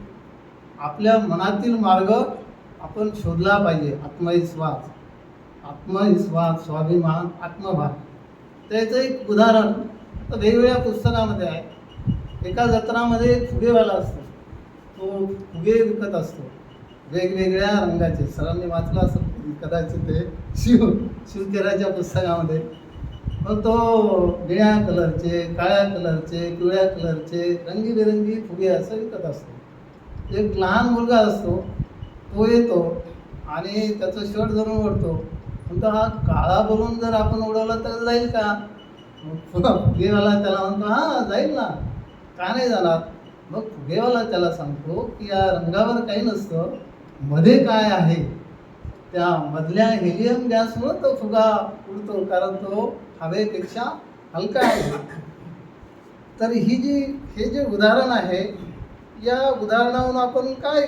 आपल्या मनातील मार्ग आपण शोधला पाहिजे. आत्मविश्वास, स्वाभिमान, आत्मभान. त्याचं एक उदाहरण तर वेगवेगळ्या पुस्तकामध्ये आहे. एका जत्रामध्ये एक फुगेवाला असतो, तो फुगे विकत असतो वेगवेगळ्या रंगाचे. सरांनी वाचलं असं कदाचित ते शिवचराच्या पुस्तकामध्ये. मग तो निळ्या कलरचे, काळ्या कलरचे, पिवळ्या कलरचे, रंगीबेरंगी फुगे असं विकत असतो. एक लहान मुलगा असतो, तो येतो आणि त्याचं शर्ट धरून ओढतो. म्हणतो हा काळा बोलून जर आपण उडवला तर जाईल का? फुगेवाला त्याला म्हणतो हां जाईल ना, का नाही जाणार. मग फुगेवाला त्याला सांगतो की या रंगावर काही नसतं, मध्ये काय आहे, त्या मधल्या हेलियम गॅसमुळे तो फुगा उडतो, कारण तो हवेपेक्षा हलका आहे. तर हे जे उदाहरण आहे, या उदाहरणावरून आपण काय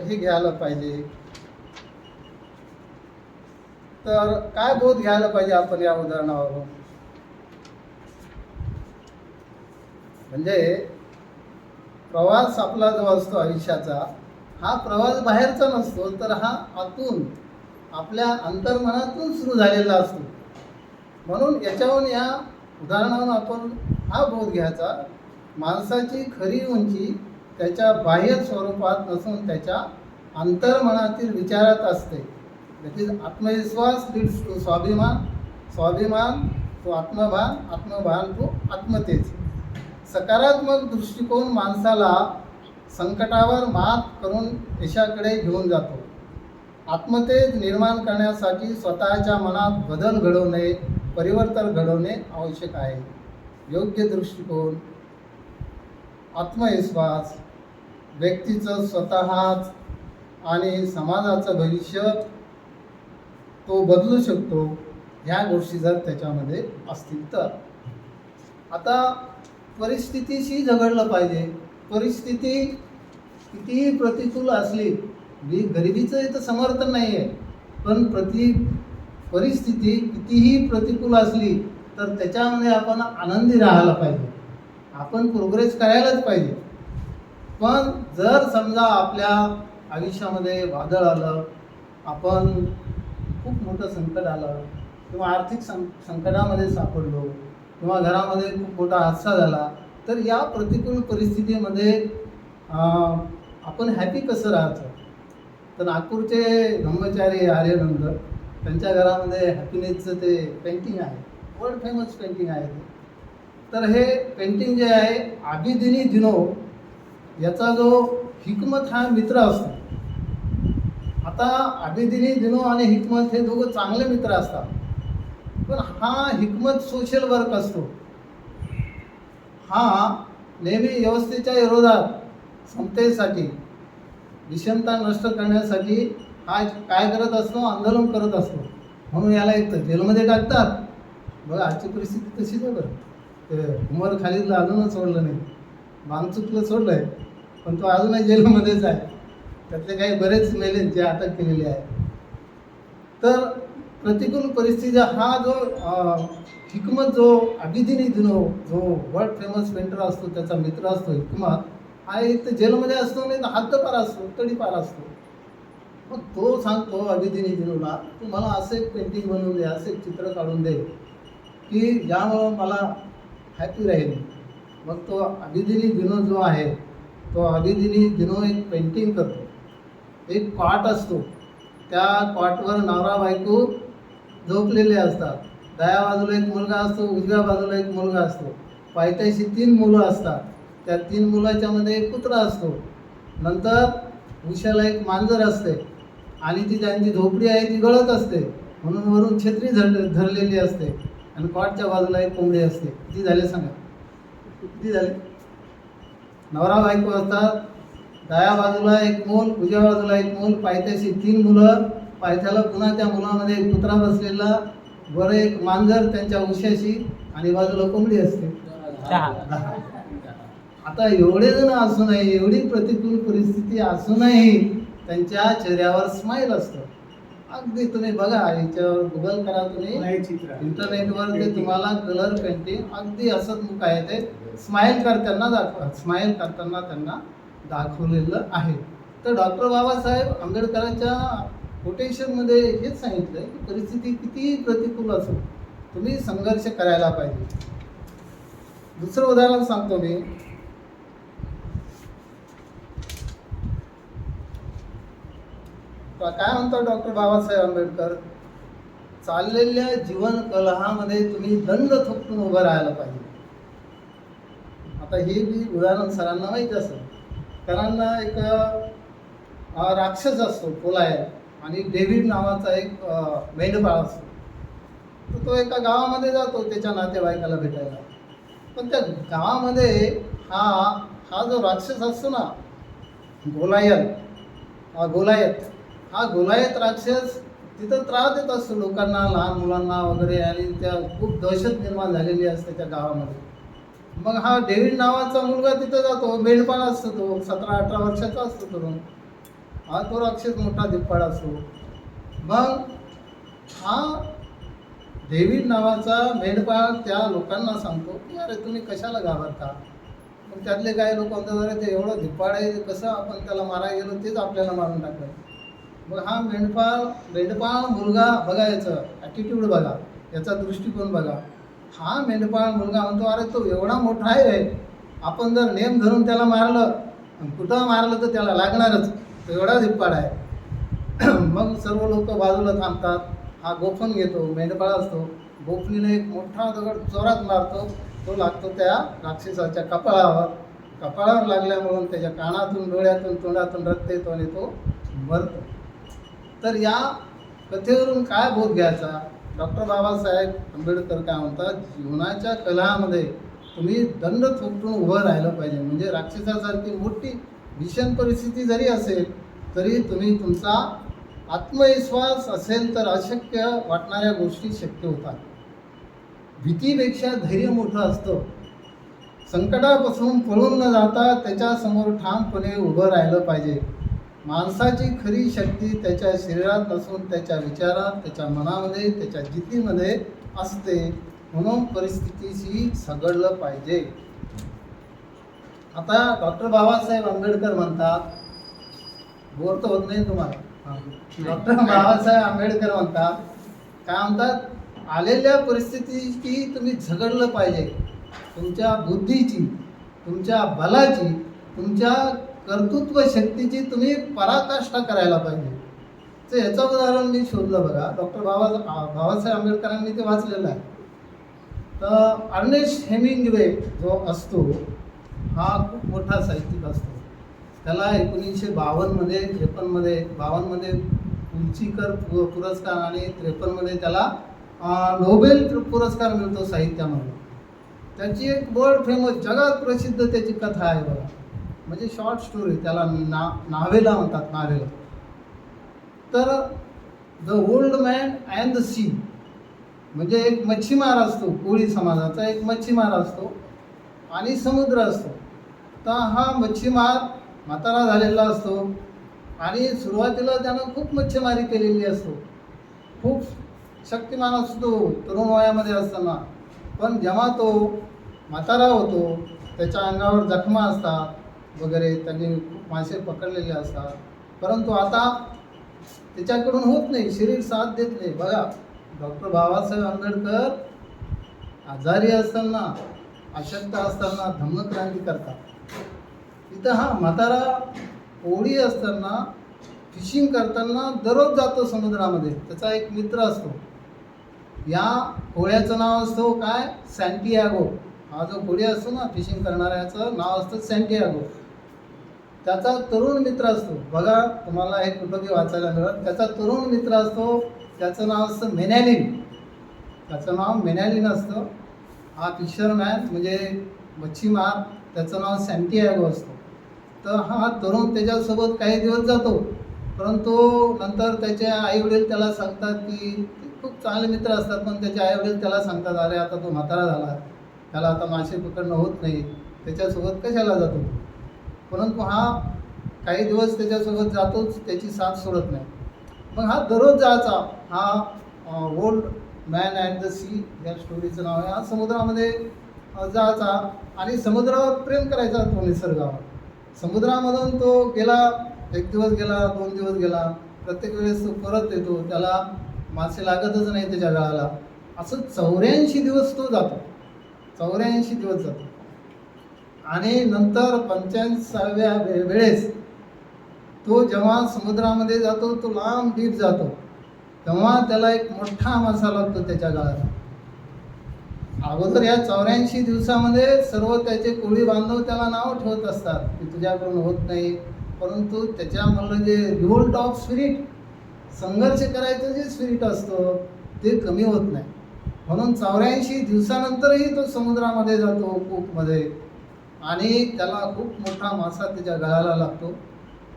हे घ्यायला पाहिजे, तर काय बोध घ्यायला पाहिजे आपण या उदाहरणावरून? म्हणजे प्रवास आपला जो असतो आयुष्याचा, हा प्रवास बाहेरचा नसतो, तर हा आतून आपल्या अंतर्मनातून सुरू झालेला असतो. म्हणून याच्यावरून, या उदाहरणावरून आपण हा बोध घ्यायचा, माणसाची खरी उंची त्याच्या बाह्य स्वरूपात नसून त्याच्या अंतर्मनातील विचारात असते. दॅट इज आत्मविश्वास लीड्स टू स्वाभिमान, स्वाभिमान टू आत्मभान, आत्मभान टू आत्मतेज. सकारात्मक दृष्टिकोन माणसाला संकटावर मात करून यशाकडे घेऊन जातो. आत्मतेज निर्माण करण्यासाठी स्वतःच्या मनात बदल घडवणे, परिवर्तन घडवणे आवश्यक आहे. योग्य दृष्टिकोन, आत्मविश्वास, व्यक्तीचं स्वतःच आणि समाजाचं भविष्य तो बदलू शकतो. ह्या गोष्टी जर त्याच्यामध्ये असतील तर. आता परिस्थितीशी झगडलं पाहिजे. परिस्थिती कितीही प्रतिकूल असली, गरिबीचं इथं समर्थन नाही आहे, पण परिस्थिती कितीही प्रतिकूल असली तर त्याच्यामध्ये आपण आनंदी राहायला पाहिजे. आपण प्रोग्रेस करायलाच पाहिजे. पण जर समजा आपल्या आयुष्यामध्ये वादळ आलं, आपण खूप मोठं संकट आलं किंवा आर्थिक संकटामध्ये सापडलो किंवा घरामध्ये खूप मोठा हादसा झाला, तर या प्रतिकूल परिस्थितीमध्ये आपण हॅपी कसं राहायचं. तर नागपूरचे ब्रह्मचारी आर्यनंद, त्यांच्या घरामध्ये हॅपीनेसचं ते पेंटिंग आहे, वर्ल्ड फेमस पेंटिंग आहे ते. तर हे पेंटिंग जे आहे, आबिदिनी दिनो याचा जो हिकमत हा मित्र असतो. आता आबिदिनी दिनो आणि हिकमत हे दोघं चांगले मित्र असतात, पण हा हिकमत सोशल वर्क असतो. हा नेहमी व्यवस्थेच्या विरोधात, समतेसाठी, विषमता नष्ट करण्यासाठी हा काय करत असतो, आंदोलन करत असतो. म्हणून याला एक तर जेलमध्ये टाकतात. बघा आजची परिस्थिती तशीच आहे. बरं ते उमर खालीदला अजूनच सोडलं नाही, बांगचुकलं सोडलं आहे, पण तो अजूनही जेलमध्येच आहे. त्यातले काही बरेच मेले जे अटक केलेले आहे. तर प्रतिकूल परिस्थिती हा जो हिकमत, जो आबिदिनी दिनो, जो वर्ल्ड फेमस पेंटर असतो, त्याचा मित्र असतो हिकमत, हा एक तर जेलमध्ये असतो, नाही तर हद्दपार असतो, तडीपार असतो. मग तो सांगतो आबिदिनी दिनोला, तू मला असं एक पेंटिंग बनवून दे, असं एक चित्र काढून दे की ज्यामुळं मला हॅपी राहील. मग तो आबिदिनी दिनो जो आहे, तो आबिदिनी दिनो एक पेंटिंग करतो. एक कॉट असतो, त्या कॉटवर नवरा बायको झोपलेले असतात. डाव्या बाजूला एक मुलगा असतो, उजव्या बाजूला एक मुलगा असतो. पायथ्याशी 3 मुलं असतात. त्या 3 मुलाच्या मध्ये एक कुत्रा असतो. नंतर उशाला एक मांजर असते आणि ती त्यांची झोपडी आहे ती गळत असते, म्हणून वरून छत्री धरलेली असते. आणि कॉटच्या बाजूला एक कोंबडी असते. किती झाले सांगा, किती झाले? नवरा बायको असतात, डाव्या बाजूला एक मूल, उजव्या बाजूला एक मूल, पायथ्याशी 3 मुलं, पायथ्याला पुन्हा त्या मुलामध्ये एक कुत्रा बसलेला, वर एक मांजर त्यांच्या उशाशी आणि बाजूला कोंबडी असते. 10. आता एवढे जण असूनही, एवढी प्रतिकूल परिस्थिती असूनही त्यांच्या चेहऱ्यावर स्माईल असतं. अगदी तुम्ही बघा, याच्यावर गुगल करा तुम्ही, इंटरनेटवर ते तुम्हाला कलर पेंटिंग अगदी हसतमुख आहे. ते स्माईल करताना त्यांना दाखवलेलं आहे. तर डॉक्टर बाबासाहेब आंबेडकरांच्या कोटेशनमध्ये हेच सांगितलं आहे की परिस्थिती कितीही प्रतिकूल असो, तुम्ही संघर्ष करायला पाहिजे. दुसरं उदाहरण सांगतो मी. काय म्हणतो डॉक्टर बाबासाहेब आंबेडकर, चाललेल्या जीवन कलहामध्ये तुम्ही दंड थोपटून उभं राहायला पाहिजे. आता हे बी उदाहरण सरांना माहीत असेल. कारण एक राक्षस असतो कोलायत, आणि डेव्हिड नावाचा एक मेंढपाळ असतो. तर तो एका गावामध्ये जातो त्याच्या नातेवाईकाला भेटायला. पण त्या गावामध्ये हा जो राक्षस असतो ना, गोलायत राक्षस तिथं त्रास देत असतो लोकांना, लहान मुलांना वगैरे, आणि त्या खूप दहशत निर्माण झालेली असते त्या गावामध्ये. मग हा डेव्हिड नावाचा मुलगा तिथं जातो, मेंढपाळ असतो तो, 17-18 वर्षाचा असतो तरुण. हा तो राक्षस मोठा धिप्पाड असतो. मग हा डेव्हिड नावाचा मेंढपाळ त्या लोकांना सांगतो की अरे तुम्ही कशाला घाबरता. पण त्यातले काही लोक म्हणतात अरे ते एवढं धिप्पाड आहे, कसं आपण त्याला मारायला गेलो तेच आपल्याला मारून टाकलं. मग हा मेंढपाळ मुलगा बघा, याचं ॲटिट्यूड बघा, याचा दृष्टिकोन बघा. हा मेंढपाळ मुलगा म्हणतो अरे तो एवढा मोठा आहे रे, आपण जर नेम धरून त्याला मारलं, कुठं मारलं तर त्याला लागणारच, तो एवढा धिप्पाड आहे. मग सर्व लोक बाजूला थांबतात. हा गोफण घेतो, मेंढपाळ असतो, गोफणीने एक मोठा दगड जोरात मारतो. तो लागतो त्या राक्षसाच्या कपाळावर लागल्यामुळं त्याच्या कानातून, डोळ्यातून, तोंडातून रक्त येतो आणि तो मरतो. तर या कथेवरून काय बोध घ्यायचा? डॉक्टर बाबासाहेब आंबेडकर काय म्हणतात, जीवनाच्या कलहामध्ये तुम्ही दंड थोपटून उभं राहिलं पाहिजे. म्हणजे राक्षसासारखी मोठी भीषण परिस्थिती जरी असेल तरी तुम्ही तुमचा आत्मविश्वास असेल तर अशक्य वाटणाऱ्या गोष्टी शक्य होतात. भीतीपेक्षा धैर्य मोठं असतं. संकटापासून पळून न जाता त्याच्यासमोर ठामपणे उभं राहिलं पाहिजे. माणसाची खरी शक्ती त्याच्या शरीरात नसून त्याच्या विचारात, त्याच्या मनामध्ये, त्याच्या जिद्दीमध्ये असते. म्हणून परिस्थितीशी झगडलं पाहिजे. आता डॉक्टर बाबासाहेब आंबेडकर म्हणतात, बोर तर होत नाही तुम्हाला, डॉक्टर बाबासाहेब आंबेडकर म्हणतात, काय म्हणतात, आलेल्या परिस्थितीची तुम्ही झगडलं पाहिजे. तुमच्या बुद्धीची, तुमच्या बलाची, तुमच्या कर्तृत्व शक्तीची तुम्ही पराकाष्ठा करायला पाहिजे. तर याचं उदाहरण मी शोधलं बघा. डॉक्टर बाबासाहेब आंबेडकरांनी ते वाचलेलं आहे. तर अर्नेस्ट हेमिंग्वे जो असतो हा खूप मोठा साहित्यिक असतो. त्याला 1952मध्ये 52मध्ये पुलचिकर पुरस्कार आणि 53मध्ये त्याला नोबेल पुरस्कार मिळतो साहित्यामध्ये. त्याची एक वर्ल्ड फेमस, जगात प्रसिद्ध त्याची कथा आहे बघा. म्हणजे शॉर्ट स्टोरी, त्याला नावेला म्हणतात, नावेला. तर the old man and the sea, म्हणजे एक मच्छीमार असतो, कोळी समाजाचा एक मच्छीमार असतो आणि समुद्र असतो. तर हा मच्छीमार म्हातारा झालेला असतो आणि सुरुवातीला त्यानं खूप मच्छीमारी केलेली असतो, खूप शक्तिमान असतो तरुण वयामध्ये असताना. पण जेव्हा तो म्हातारा होतो, त्याच्या अंगावर जखमा असतात वगैरे, त्यांनी मासे पकडलेले असतात, परंतु आता त्याच्याकडून होत नाही, शरीर साथ देत नाही. बघा, डॉक्टर बाबासाहेब आंबेडकर आजारी असताना, अशक्त असताना धम्मक्रांती करतात. तिथं हा म्हातारा होळी असताना, फिशिंग करताना दररोज जातो समुद्रामध्ये. त्याचा एक मित्र असतो. या होळ्याचं नाव असतो काय, सँटियागो. हा जो होळी असतो ना, फिशिंग करणाऱ्याचं नाव असतं सँटियागो. त्याचा तरुण मित्र असतो बघा, तुम्हाला हे कुठंही वाचायला मिळत. त्याचा तरुण मित्र असतो, त्याचं नाव असतं मेनॅलिन. त्याचं नाव मेनॅलिन असतं. हा फिशरमॅन म्हणजे मच्छीमार, त्याचं नाव सँटियागो असतं. तर हा तरुण त्याच्यासोबत काही दिवस जातो, परंतु नंतर त्याचे आईवडील त्याला सांगतात की, खूप चांगले मित्र असतात, पण त्याचे आईवडील त्याला सांगतात, अरे आता तो म्हातारा झाला, त्याला आता मासे पकडणं होत नाही, त्याच्यासोबत कशाला जातो. परंतु हा काही दिवस त्याच्यासोबत जातोच, त्याची साथ सोडत नाही. मग हा दररोज जायचा. हा old man at the sea या स्टोरीचं नाव आहे. हा समुद्रामध्ये जायचा आणि समुद्रावर प्रेम करायचा तो निसर्गावर. समुद्रामधून तो गेला, एक दिवस गेला, 2 दिवस गेला, प्रत्येक वेळेस तो परत येतो, त्याला मासे लागतच नाही त्याच्या गळाला. असं 84 दिवस तो जातो, 84 दिवस जातो. आणि नंतर 85व्या वेळेस तो जेव्हा समुद्रामध्ये जातो, तो लांब डीप जातो, तेव्हा त्याला एक मोठा मासा लागतो त्याच्या गळाला. अगोदर या 84 दिवसामध्ये सर्व त्याचे कोळी बांधव त्याला नाव ठेवत असतात की तुझ्याकडून होत नाही, परंतु त्याच्यामधलं जे रिव्होल्ट ऑफ स्पिरिट, संघर्ष करायचं जे स्पिरिट असतं ते कमी होत नाही. म्हणून 84 दिवसानंतरही तो समुद्रामध्ये जातो, कूपमध्ये, आणि त्याला खूप मोठा मासा त्याच्या गळाला लागतो.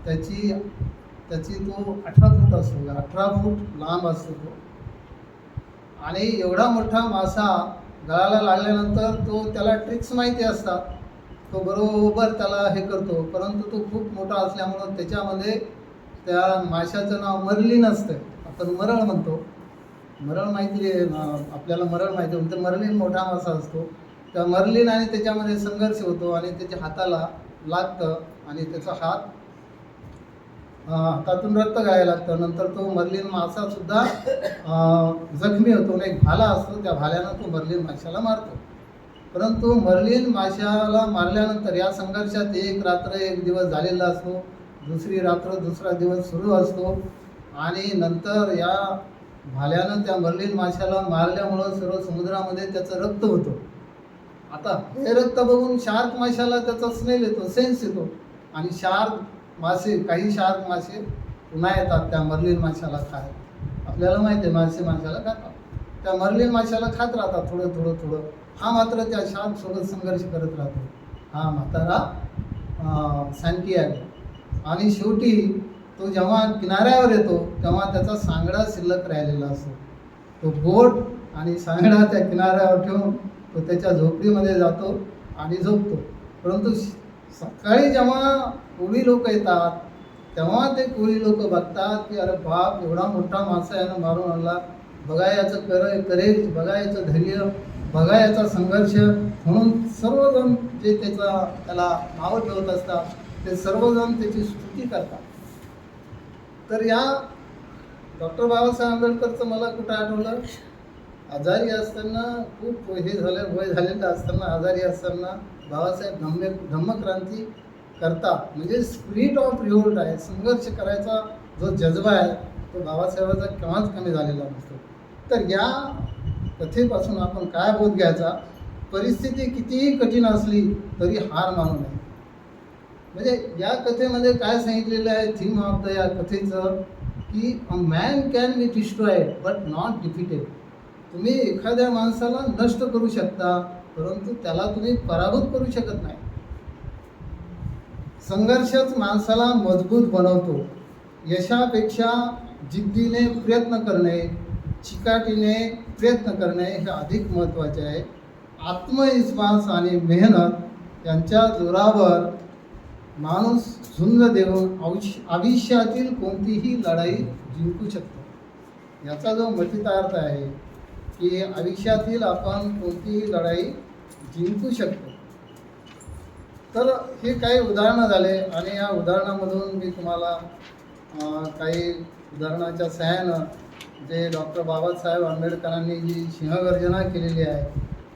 त्याची तो 18 फूट असतो, 18 फूट लांब असतो तो. आणि एवढा मोठा मासा गळाला लागल्यानंतर तो, त्याला ट्रिक्स माहिती असतात, तो बरोबर त्याला हे करतो. परंतु तो खूप मोठा असल्यामुळं त्याच्यामध्ये त्या माशाचं नाव मर्लिन असतं. आपण मरळ म्हणतो, मरळ माहिती आहे आपल्याला, मरळ माहिती आहे. तर मर्लिन मोठा मासा असतो. त्या मर्लिन आणि त्याच्यामध्ये संघर्ष होतो आणि त्याच्या हाताला लागतं आणि त्याचा हातातून रक्त गायला लागतं. नंतर तो मर्लिन मासासुद्धा जखमी होतो. एक भाला असतो, त्या भाल्यानं तो मर्लिन माशाला मारतो. परंतु मर्लिन माशाला मारल्यानंतर या संघर्षात एक रात्र एक दिवस झालेला असतो, दुसरी रात्र दुसरा दिवस सुरू असतो, आणि नंतर या भाल्यानं त्या मर्लिन माशाला मारल्यामुळं सर्व समुद्रामध्ये त्याचं रक्त होतं. आता हे रक्त बघून शार्क माशाला त्याचा स्मेल येतो, सेन्स येतो, आणि शार्क मासे, काही शार्क मासे पुन्हा येतात त्या मर्लिन माशाला खाय. आपल्याला माहिती आहे मासे माशाला खातात, त्या मर्लिन माशाला खात राहतात थोडं थोडं थोडं. हा मात्र त्या शार्कसोबत संघर्ष करत राहतो, हा म्हातारा सँटियागो. आणि शेवटी तो जेव्हा किनाऱ्यावर येतो तेव्हा त्याचा सांगडा शिल्लक राहिलेला असतो. तो बोट आणि सांगडा त्या किनाऱ्यावर ठेवून तो त्याच्या झोपडीमध्ये जातो आणि झोपतो. परंतु सकाळी जेव्हा कोळी लोक येतात तेव्हा ते कोळी लोक बघतात की अरे बाप, एवढा मोठा मासा यानं मारून आणला, बघा याचं करेज, बघा याचं धैर्य, बघा याचा संघर्ष. म्हणून सर्वजण जे त्याला नावं ठेवत असतात ते सर्वजण त्याची स्तुती करतात. तर या डॉक्टर बाबासाहेब आंबेडकरचं मला कुठं आठवलं, आजारी असताना, खूप हे झालं, वय झालेलं असताना, आजारी असताना बाबासाहेब धम्मक्रांती करतात. म्हणजे स्पिरिट ऑफ रिव्होल्ट आहे, संघर्ष करायचा जो जज्बा आहे तो बाबासाहेबाचा केव्हाच कमी झालेला नसतो. तर या कथेपासून आपण काय बोध घ्यायचा, परिस्थिती कितीही कठीण असली तरी हार मानू नये. म्हणजे या कथेमध्ये काय सांगितलेलं आहे, थीम ऑफ द या कथेचं, की a man can be destroyed but not defeated. तुम्ही एखाद्या माणसाला नष्ट करू शकता परंतु त्याला तुम्ही पराभूत करू शकत नाही. संघर्षच माणसाला मजबूत बनवतो. यशापेक्षा जिद्दीने प्रयत्न करणे, चिकाटीने प्रयत्न करणे हे अधिक महत्त्वाचे आहे. आत्मविश्वास आणि मेहनत यांच्या जोरावर माणूस झुंज देऊन आयुष्यातील कोणतीही लढाई जिंकू शकतो. याचा जो मतितार्थ आहे की आयुष्यातील आपण कोणतीही लढाई जिंकू शकतो. तर हे काही उदाहरणं झाले आणि या उदाहरणामधून मी तुम्हाला काही उदाहरणाच्या सहाय्यानं जे डॉक्टर बाबासाहेब आंबेडकरांनी जी सिंहगर्जना केलेली आहे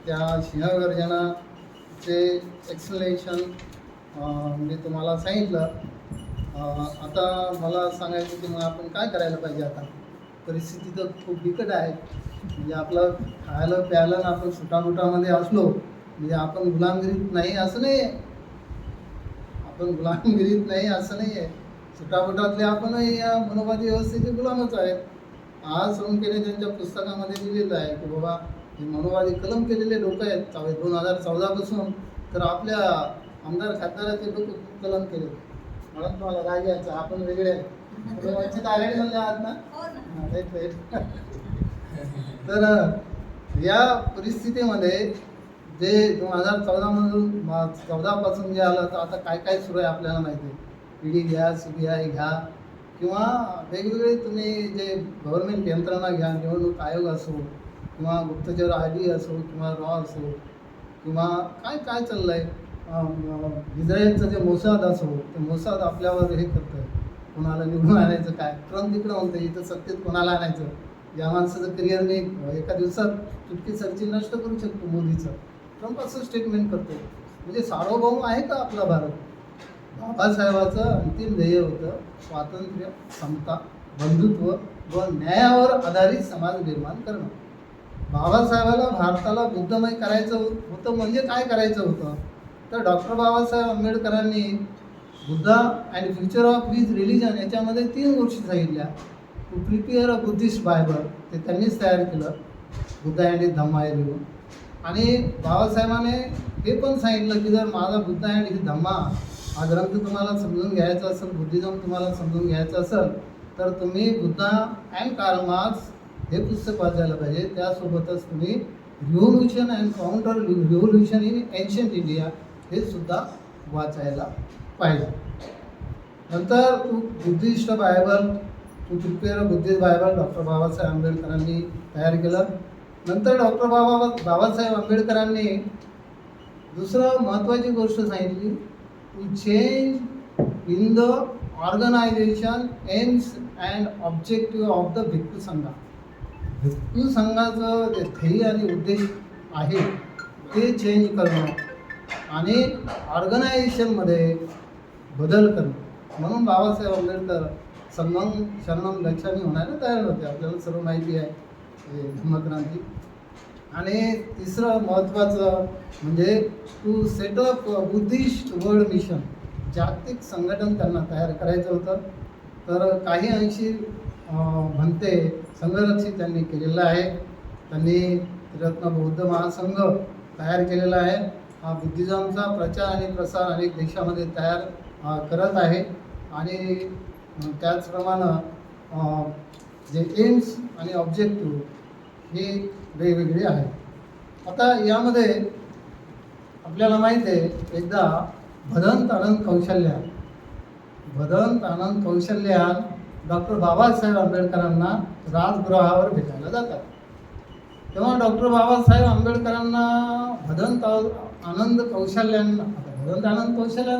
त्या सिंहगर्जनाचे एक्सप्लेनेशन मी तुम्हाला सांगितलं. आता मला सांगायचं की मग आपण काय करायला पाहिजे. आता परिस्थिती तर खूप बिकट आहे. म्हणजे आपलं खायला प्यायला आपण सुटामुटामध्ये असलो म्हणजे आपण गुलामगिरीत नाही असं नाही आहे, आपण गुलामगिरीत नाही असं नाही आहे. सुटामुटातले आपणही या मनोवादी व्यवस्थेचे गुलामच आहेत. आज सोनकेने त्यांच्या पुस्तकामध्ये दिलेलं आहे की बाबा हे मनोवादी कलम केलेले लोक आहेत 2014 पासून. तर आपल्या आमदार खासदाराचे लोक खूप कलम केले. मला तुम्हाला राग यायचा, आपण वेगळे वंचित आघाडीमधले आहात ना. तर या परिस्थितीमध्ये जे 2014 पासून जे आलं तर आता काय काय सुरू आहे आपल्याला माहिती आहे. ईडी घ्या, CBI घ्या किंवा वेगवेगळे तुम्ही जे गव्हर्नमेंट यंत्रणा घ्या, निवडणूक आयोग असो किंवा गुप्तचर ID असो किंवा रॉ असो किंवा काय काय चाललं आहे. इस्रायलचं जे मोसाद असो ते मोसाद आपल्यावर हे करतं आहे. कोणाला निवडून आणायचं, काय ट्रम्प तिकडं म्हणतं इथं सत्तेत कोणाला आणायचं. या माणसाचं करिअर मी एका दिवसात चुटकी सरची नष्ट करू शकतो मोदीचं. ट्रम्प असं स्टेटमेंट करतो. म्हणजे सार्वभौम आहे का आपला भारत. बाबासाहेबाचं अंतिम ध्येय होतं स्वातंत्र्य, समता, बंधुत्व व न्यायावर आधारित समाज निर्माण करणं. बाबासाहेबाला भारताला बुद्धमय करायचं होतं. म्हणजे काय करायचं होतं तर डॉक्टर बाबासाहेब आंबेडकरांनी Buddha and future of his religion याच्यामध्ये 3 गोष्टी सांगितल्या. To prepare a Buddhist Bible, ते त्यांनीच तयार केलं बुद्धा अँड हिज धम्मा हे लिहून. आणि बाबासाहेबाने हे पण सांगितलं की जर माझा बुद्धा अँड हिज धम्मा हा ग्रंथ तुम्हाला समजून घ्यायचा असेल, बुद्धिझम तुम्हाला समजून घ्यायचं असेल तर तुम्ही बुद्धा अँड कार्ल मार्क्स हे पुस्तक वाचायला पाहिजे. त्यासोबतच तुम्ही revolution and counter revolution in ancient India हे सुद्धा वाचायला पाहिजे. नंतर Buddhist Bible, to prepare a Buddhist Bible doctor Babasaheb आंबेडकरांनी तयार केलं. नंतर डॉक्टर बाबासाहेब आंबेडकरांनी दुसरं महत्त्वाची गोष्ट सांगितली, to change in the organisation aims and objective of the bhikkhu Sangha. भिक्खू संघाचं जे ध्येय आणि उद्देश आहे ते चेंज करणं आणि ऑर्गनायझेशनमध्ये बदल करणं. म्हणून बाबासाहेब आंबेडकर संगम शरणम गच्छामी होण्याला तयार होते. आपल्याला सर्व माहिती आहे हे धम्मक्रांती. आणि तिसरं महत्त्वाचं म्हणजे to set up Buddhist world mission, जागतिक संघटन त्यांना तयार करायचं होतं. तर काही अंशी म्हणते संघरक्षित त्यांनी केलेलं आहे. त्यांनी रत्न बौद्ध महासंघ तयार केलेला आहे. हा बुद्धिझमचा प्रचार आणि प्रसार अनेक देशामध्ये करत आहे. आणि त्याचप्रमाणे जे एम्स आणि ऑब्जेक्टिव्ह हे वेगवेगळे आहेत. आता यामध्ये आपल्याला माहीत आहे, एकदा भदंत आनंद कौशल्यान डॉक्टर बाबासाहेब आंबेडकरांना राजगृहावर भेटायला जातात. तेव्हा डॉक्टर बाबासाहेब आंबेडकरांना भदंत आनंद कौशल्यान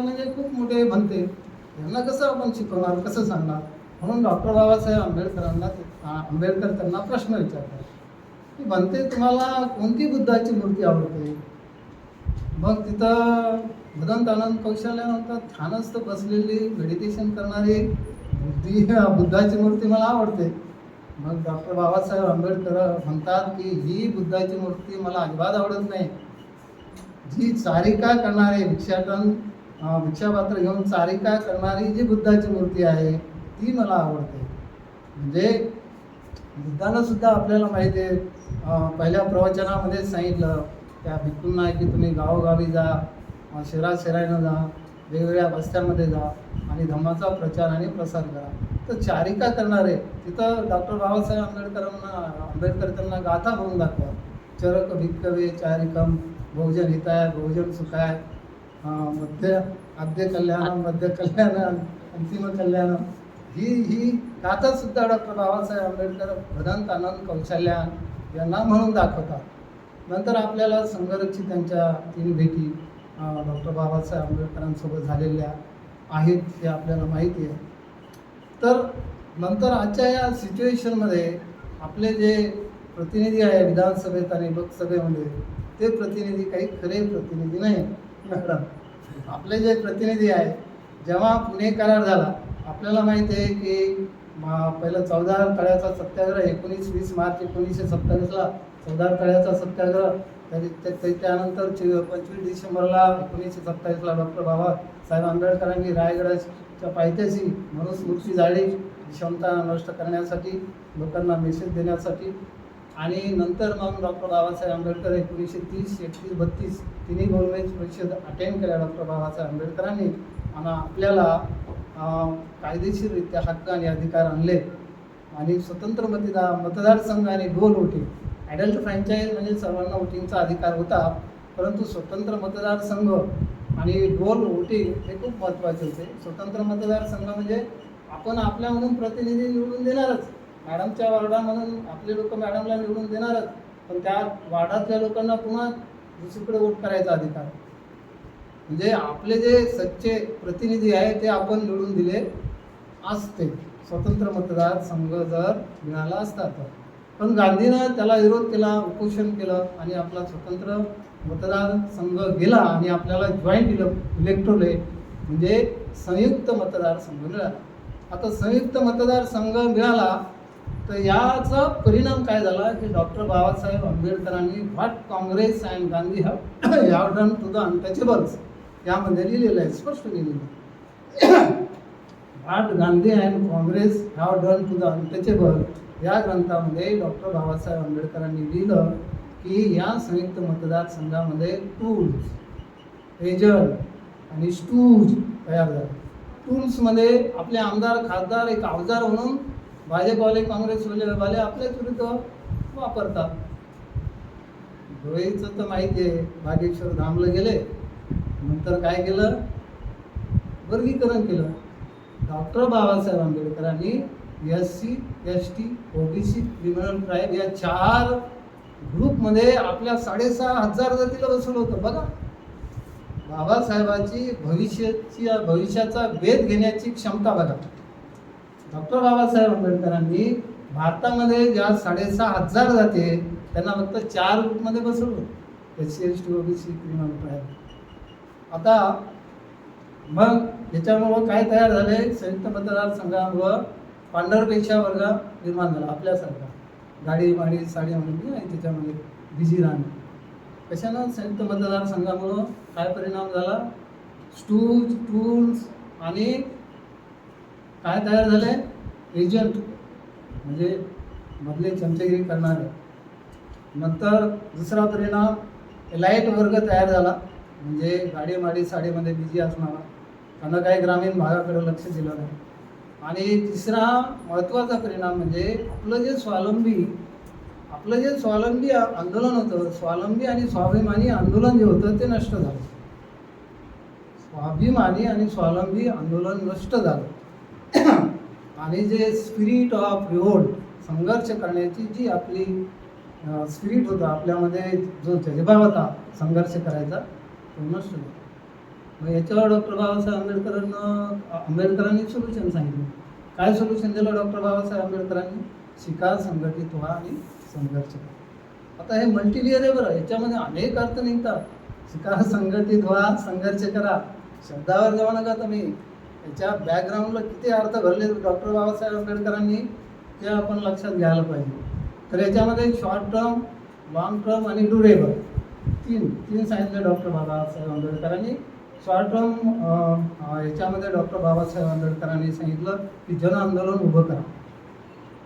म्हणजे खूप मोठे म्हणते, यांना कसं आपण शिकवणार, कसं सांगणार. म्हणून डॉक्टर बाबासाहेब आंबेडकर त्यांना प्रश्न विचारतात की म्हणते तुम्हाला कोणती बुद्धाची मूर्ती आवडते. मग तिथं भदंत आनंद कौशल्य म्हणतात, ध्यानस्थ बसलेली मेडिटेशन करणारी बुद्धाची मूर्ती मला आवडते. मग डॉक्टर बाबासाहेब आंबेडकर म्हणतात की ही बुद्धाची मूर्ती मला अजिबात आवडत नाही. जी चारिका करणारी भिक्षापात्र घेऊन चारिका करणारी जी बुद्धाची मूर्ती आहे ती मला आवडते. म्हणजे बुद्धानं सुद्धा आपल्याला माहिती आहे, पहिल्या प्रवचनामध्ये सांगितलं त्या भिक्खूंना की तुम्ही गावोगावी जा, शहराशहरानं जा, वेगवेगळ्या वस्त्यामध्ये जा आणि धम्माचा प्रचार आणि प्रसार करा. तर चारिका करणारे तिथं डॉक्टर बाबासाहेब आंबेडकर त्यांना गाथा म्हणून दाखवा, चरक भिक्खवे चारिकम बहुजन हिताय बहुजन सुखाय आद्य कल्याण अंतिम कल्याण ही गाथा सुद्धा डॉक्टर बाबासाहेब आंबेडकर भदंत आनंद कौशल्यान यांना म्हणून दाखवतात. नंतर आपल्याला संघरक्षित त्यांच्या 3 भेटी डॉक्टर बाबासाहेब आंबेडकरांसोबत झालेल्या आहेत हे आपल्याला माहिती आहे. तर नंतर आजच्या या सिच्युएशनमध्ये आपले जे प्रतिनिधी आहे विधानसभेत आणि लोकसभेमध्ये, ते प्रतिनिधी काही खरे प्रतिनिधी नाही. मॅडम, आपले जे प्रतिनिधी आहे, जेव्हा पुणे करार झाला, आपल्याला माहिती आहे की पहिलं 14 तळ्याचा सत्याग्रह 19-20 मार्च 1927ला 14 तळ्याचा सत्याग्रह, त्यानंतर 25 डिसेंबरला 1927ला डॉक्टर बाबासाहेब आंबेडकरांनी रायगडाच्या पायथ्याशी मनुस्मृती जाळली, क्षमता नष्ट करण्यासाठी, लोकांना मेसेज देण्यासाठी. आणि नंतर मग डॉक्टर बाबासाहेब आंबेडकर 1930, 31, 32 तिन्ही गोलमेज परिषद अटेंड केल्या डॉक्टर बाबासाहेब आंबेडकरांनी. आणि आपल्याला कायदेशीररित्या हक्क आणि अधिकार आणले. आणि स्वतंत्र मतदारसंघ आणि डोल वोटिंग, ॲडल्ट फ्रँचाईज म्हणजे सर्वांना वोटिंगचा अधिकार होता, परंतु स्वतंत्र मतदारसंघ आणि डोल वोटिंग हे खूप महत्त्वाचे होते. स्वतंत्र मतदारसंघ म्हणजे आपण आपल्यामधून प्रतिनिधी निवडून देणारच, मॅडमच्या वार्डामधून आपले लोक मॅडमला निवडून देणारच, पण त्या वार्डातल्या लोकांना पुन्हा दुसरीकडे वोट करायचा अधिकार. म्हणजे आपले जे सच्चे प्रतिनिधी आहे ते आपण निवडून दिले असते, स्वतंत्र मतदारसंघ जर मिळाला असता तर. पण गांधीनं त्याला विरोध केला, उपोषण केलं आणि आपला स्वतंत्र मतदारसंघ गेला आणि आपल्याला जॉईंट इलेक्टोरेट म्हणजे संयुक्त मतदारसंघ मिळाला. आता संयुक्त मतदारसंघ मिळाला तर याचा परिणाम काय झाला की डॉक्टर बाबासाहेब आंबेडकरांनी what Congress and Gandhi have done to the untouchables यामध्ये लिहिलेलं आहे, स्पष्ट लिहिलेलं आहे. What Gandhi and Congress have done to the untouchable या ग्रंथामध्ये डॉक्टर बाबासाहेब आंबेडकरांनी लिहिलं की या संयुक्त मतदारसंघामध्ये टूल्स, एजंट आणि स्टूज तयार झाले. टूल्समध्ये आपले आमदार खासदार एक अवजार म्हणून भाजपवाले काँग्रेसवाले आपल्याच विरुद्ध वापरतात. धुळेचं तर माहिती आहे, बागेश्वर धामला गेले, नंतर काय केलं, वर्गीकरण केलं. डॉक्टर बाबासाहेब आंबेडकरांनी SC, ST, OBC, criminal tribe या 4 ग्रुपमध्ये आपल्या 6,500 जातीला बसवलं होतं. बघा, बाबासाहेबाची भविष्याचा वेध घेण्याची क्षमता बघा. डॉक्टर बाबासाहेब आंबेडकरांनी भारतामध्ये ज्या 6,500 जाती त्यांना फक्त 4 ग्रुपमध्ये बसवलं, SC, ST, OBC, criminal tribe. आता मग याच्यामुळं काय तयार झाले, संयुक्त मतदारसंघामुळं पांढरपेशा वर्ग निर्माण झाला आपल्यासारखा, गाडी माडी साडी म्हणून आहे त्याच्यामध्ये बिझी राहणं. कशानं, संयुक्त काय तयार झाले? एजंट, म्हणजे मधले चमचेगिरी करणारे. नंतर दुसरा परिणाम लाईट वर्ग तयार झाला, म्हणजे गाडी साडीमध्ये बिझी असणारा, त्यांना काही ग्रामीण भागाकडे लक्ष दिलं नाही. आणि तिसरा महत्त्वाचा परिणाम म्हणजे आपलं जे स्वावलंबी आंदोलन होतं, स्वावलंबी आणि स्वाभिमानी आंदोलन जे होतं ते नष्ट झालं. स्वाभिमानी आणि स्वावलंबी आंदोलन नष्ट झालं. आणि जे स्पिरिट ऑफ रिव्होल्ट, संघर्ष करण्याची जी आपली स्पिरिट होता, आपल्यामध्ये जो जज्बा होता संघर्ष करायचा, तो नष्ट झाला. मग याच्यावर डॉक्टर बाबासाहेब आंबेडकरांनी सोल्युशन सांगितलं. काय सोल्युशन दिलं डॉक्टर बाबासाहेब आंबेडकरांनी? शिका, संघटित व्हा आणि संघर्ष करा. आता हे मल्टीलियर आहे बरं, याच्यामध्ये अनेक अर्थ निघतात. शिका, संघटित व्हा, संघर्ष करा. शब्दावर जाऊ नका तुम्ही, याच्या बॅकग्राऊंडला किती अर्थ भरले डॉक्टर बाबासाहेब आंबेडकरांनी, ते आपण लक्षात घ्यायला पाहिजे. तर याच्यामध्ये शॉर्ट टर्म, लॉंग टर्म आणि ड्युरेबल तीन सांगितले डॉक्टर बाबासाहेब आंबेडकरांनी. शॉर्ट टर्म याच्यामध्ये डॉक्टर बाबासाहेब आंबेडकरांनी सांगितलं की जन आंदोलन उभं करा.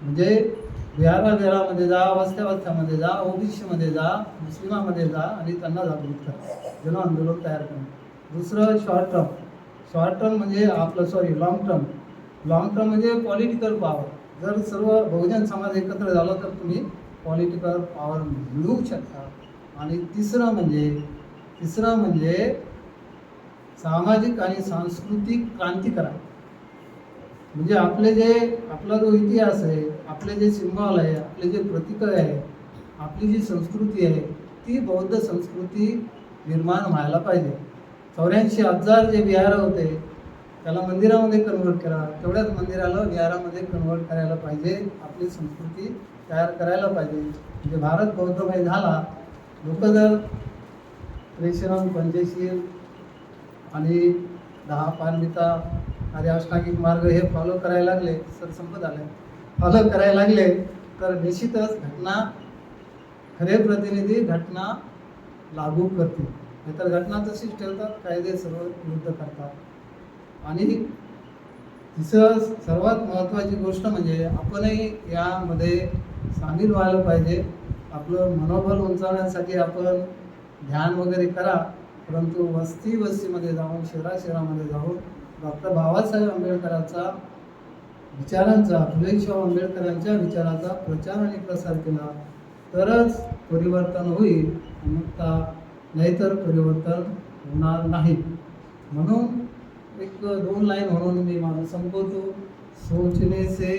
म्हणजे विहारामध्ये जा, वस्त्यामध्ये जा, ओबीसीमध्ये जा, मुस्लिमामध्ये जा आणि त्यांना जागृत करा, जन आंदोलन तयार करा. दुसरं शॉर्ट टर्म म्हणजे लॉंग टर्म म्हणजे पॉलिटिकल पॉवर. जर सर्व बहुजन समाज एकत्र झाला तर तुम्ही पॉलिटिकल पॉवर मिळवू शकता. आणि तिसरं म्हणजे सामाजिक आणि सांस्कृतिक क्रांती करा. म्हणजे आपला जो इतिहास आहे, आपले जे सिम्बॉल आहे, आपले जे प्रतीक आहे, आपली जी संस्कृती आहे, ती बौद्ध संस्कृती निर्माण व्हायला पाहिजे. 84,000 जे विहार होते त्याला मंदिरामध्ये कन्वर्ट करा, तेवढ्याच मंदिराला विहारामध्ये कन्वर्ट करायला पाहिजे. आपली संस्कृती तयार करायला पाहिजे. म्हणजे भारत बौद्धमय झाला. लोक जर त्रिशरम, पंचशील आणि 10 पारमिता आणि अष्टांगिक मार्ग हे फॉलो करायला लागले, फॉलो करायला लागले तर निश्चितच खरे प्रतिनिधी घटना लागू करतील. नाहीतर घटना तशीच ठेवतात, कायदे सर्व विरुद्ध करतात. आणि तिसरं सर्वात महत्त्वाची गोष्ट म्हणजे आपणही यामध्ये सामील व्हायला पाहिजे. आपलं मनोबल उंचावण्यासाठी आपण ध्यान वगैरे करा, परंतु वस्तीमध्ये जाऊन, शहरामध्ये जाऊन डॉक्टर बाबासाहेब आंबेडकरांचा विचारांचा, फुले शाहू आंबेडकरांच्या विचाराचा प्रचार आणि प्रसार केला तरच परिवर्तन होईल, नाहीतर परिवर्तन होणार नाही. म्हणून 1-2 लाईन म्हणून मी माझं संपवतो. सोचने से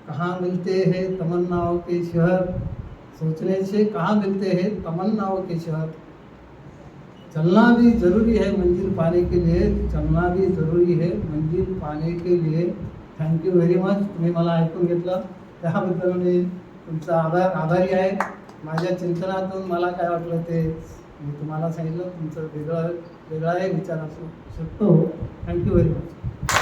कहाँ मिलते हैं तमन्नाओं के शहर, सोचने से कहाँ मिलते हैं तमन्नाओं के शहर, चलना भी जरूरी है मंजिल पाने के लिए, चलना भी जरूरी है मंजिल पाने के लिए. Thank you very much. तुम्ही मला ऐकून घेतलं त्याबद्दल मी तुमचा आभारी आहे. माझ्या चिंतनातून मला काय वाटलं ते मी तुम्हाला सांगितलं. तुमचं वेगळा विचार असू शकतो. Thank you very much.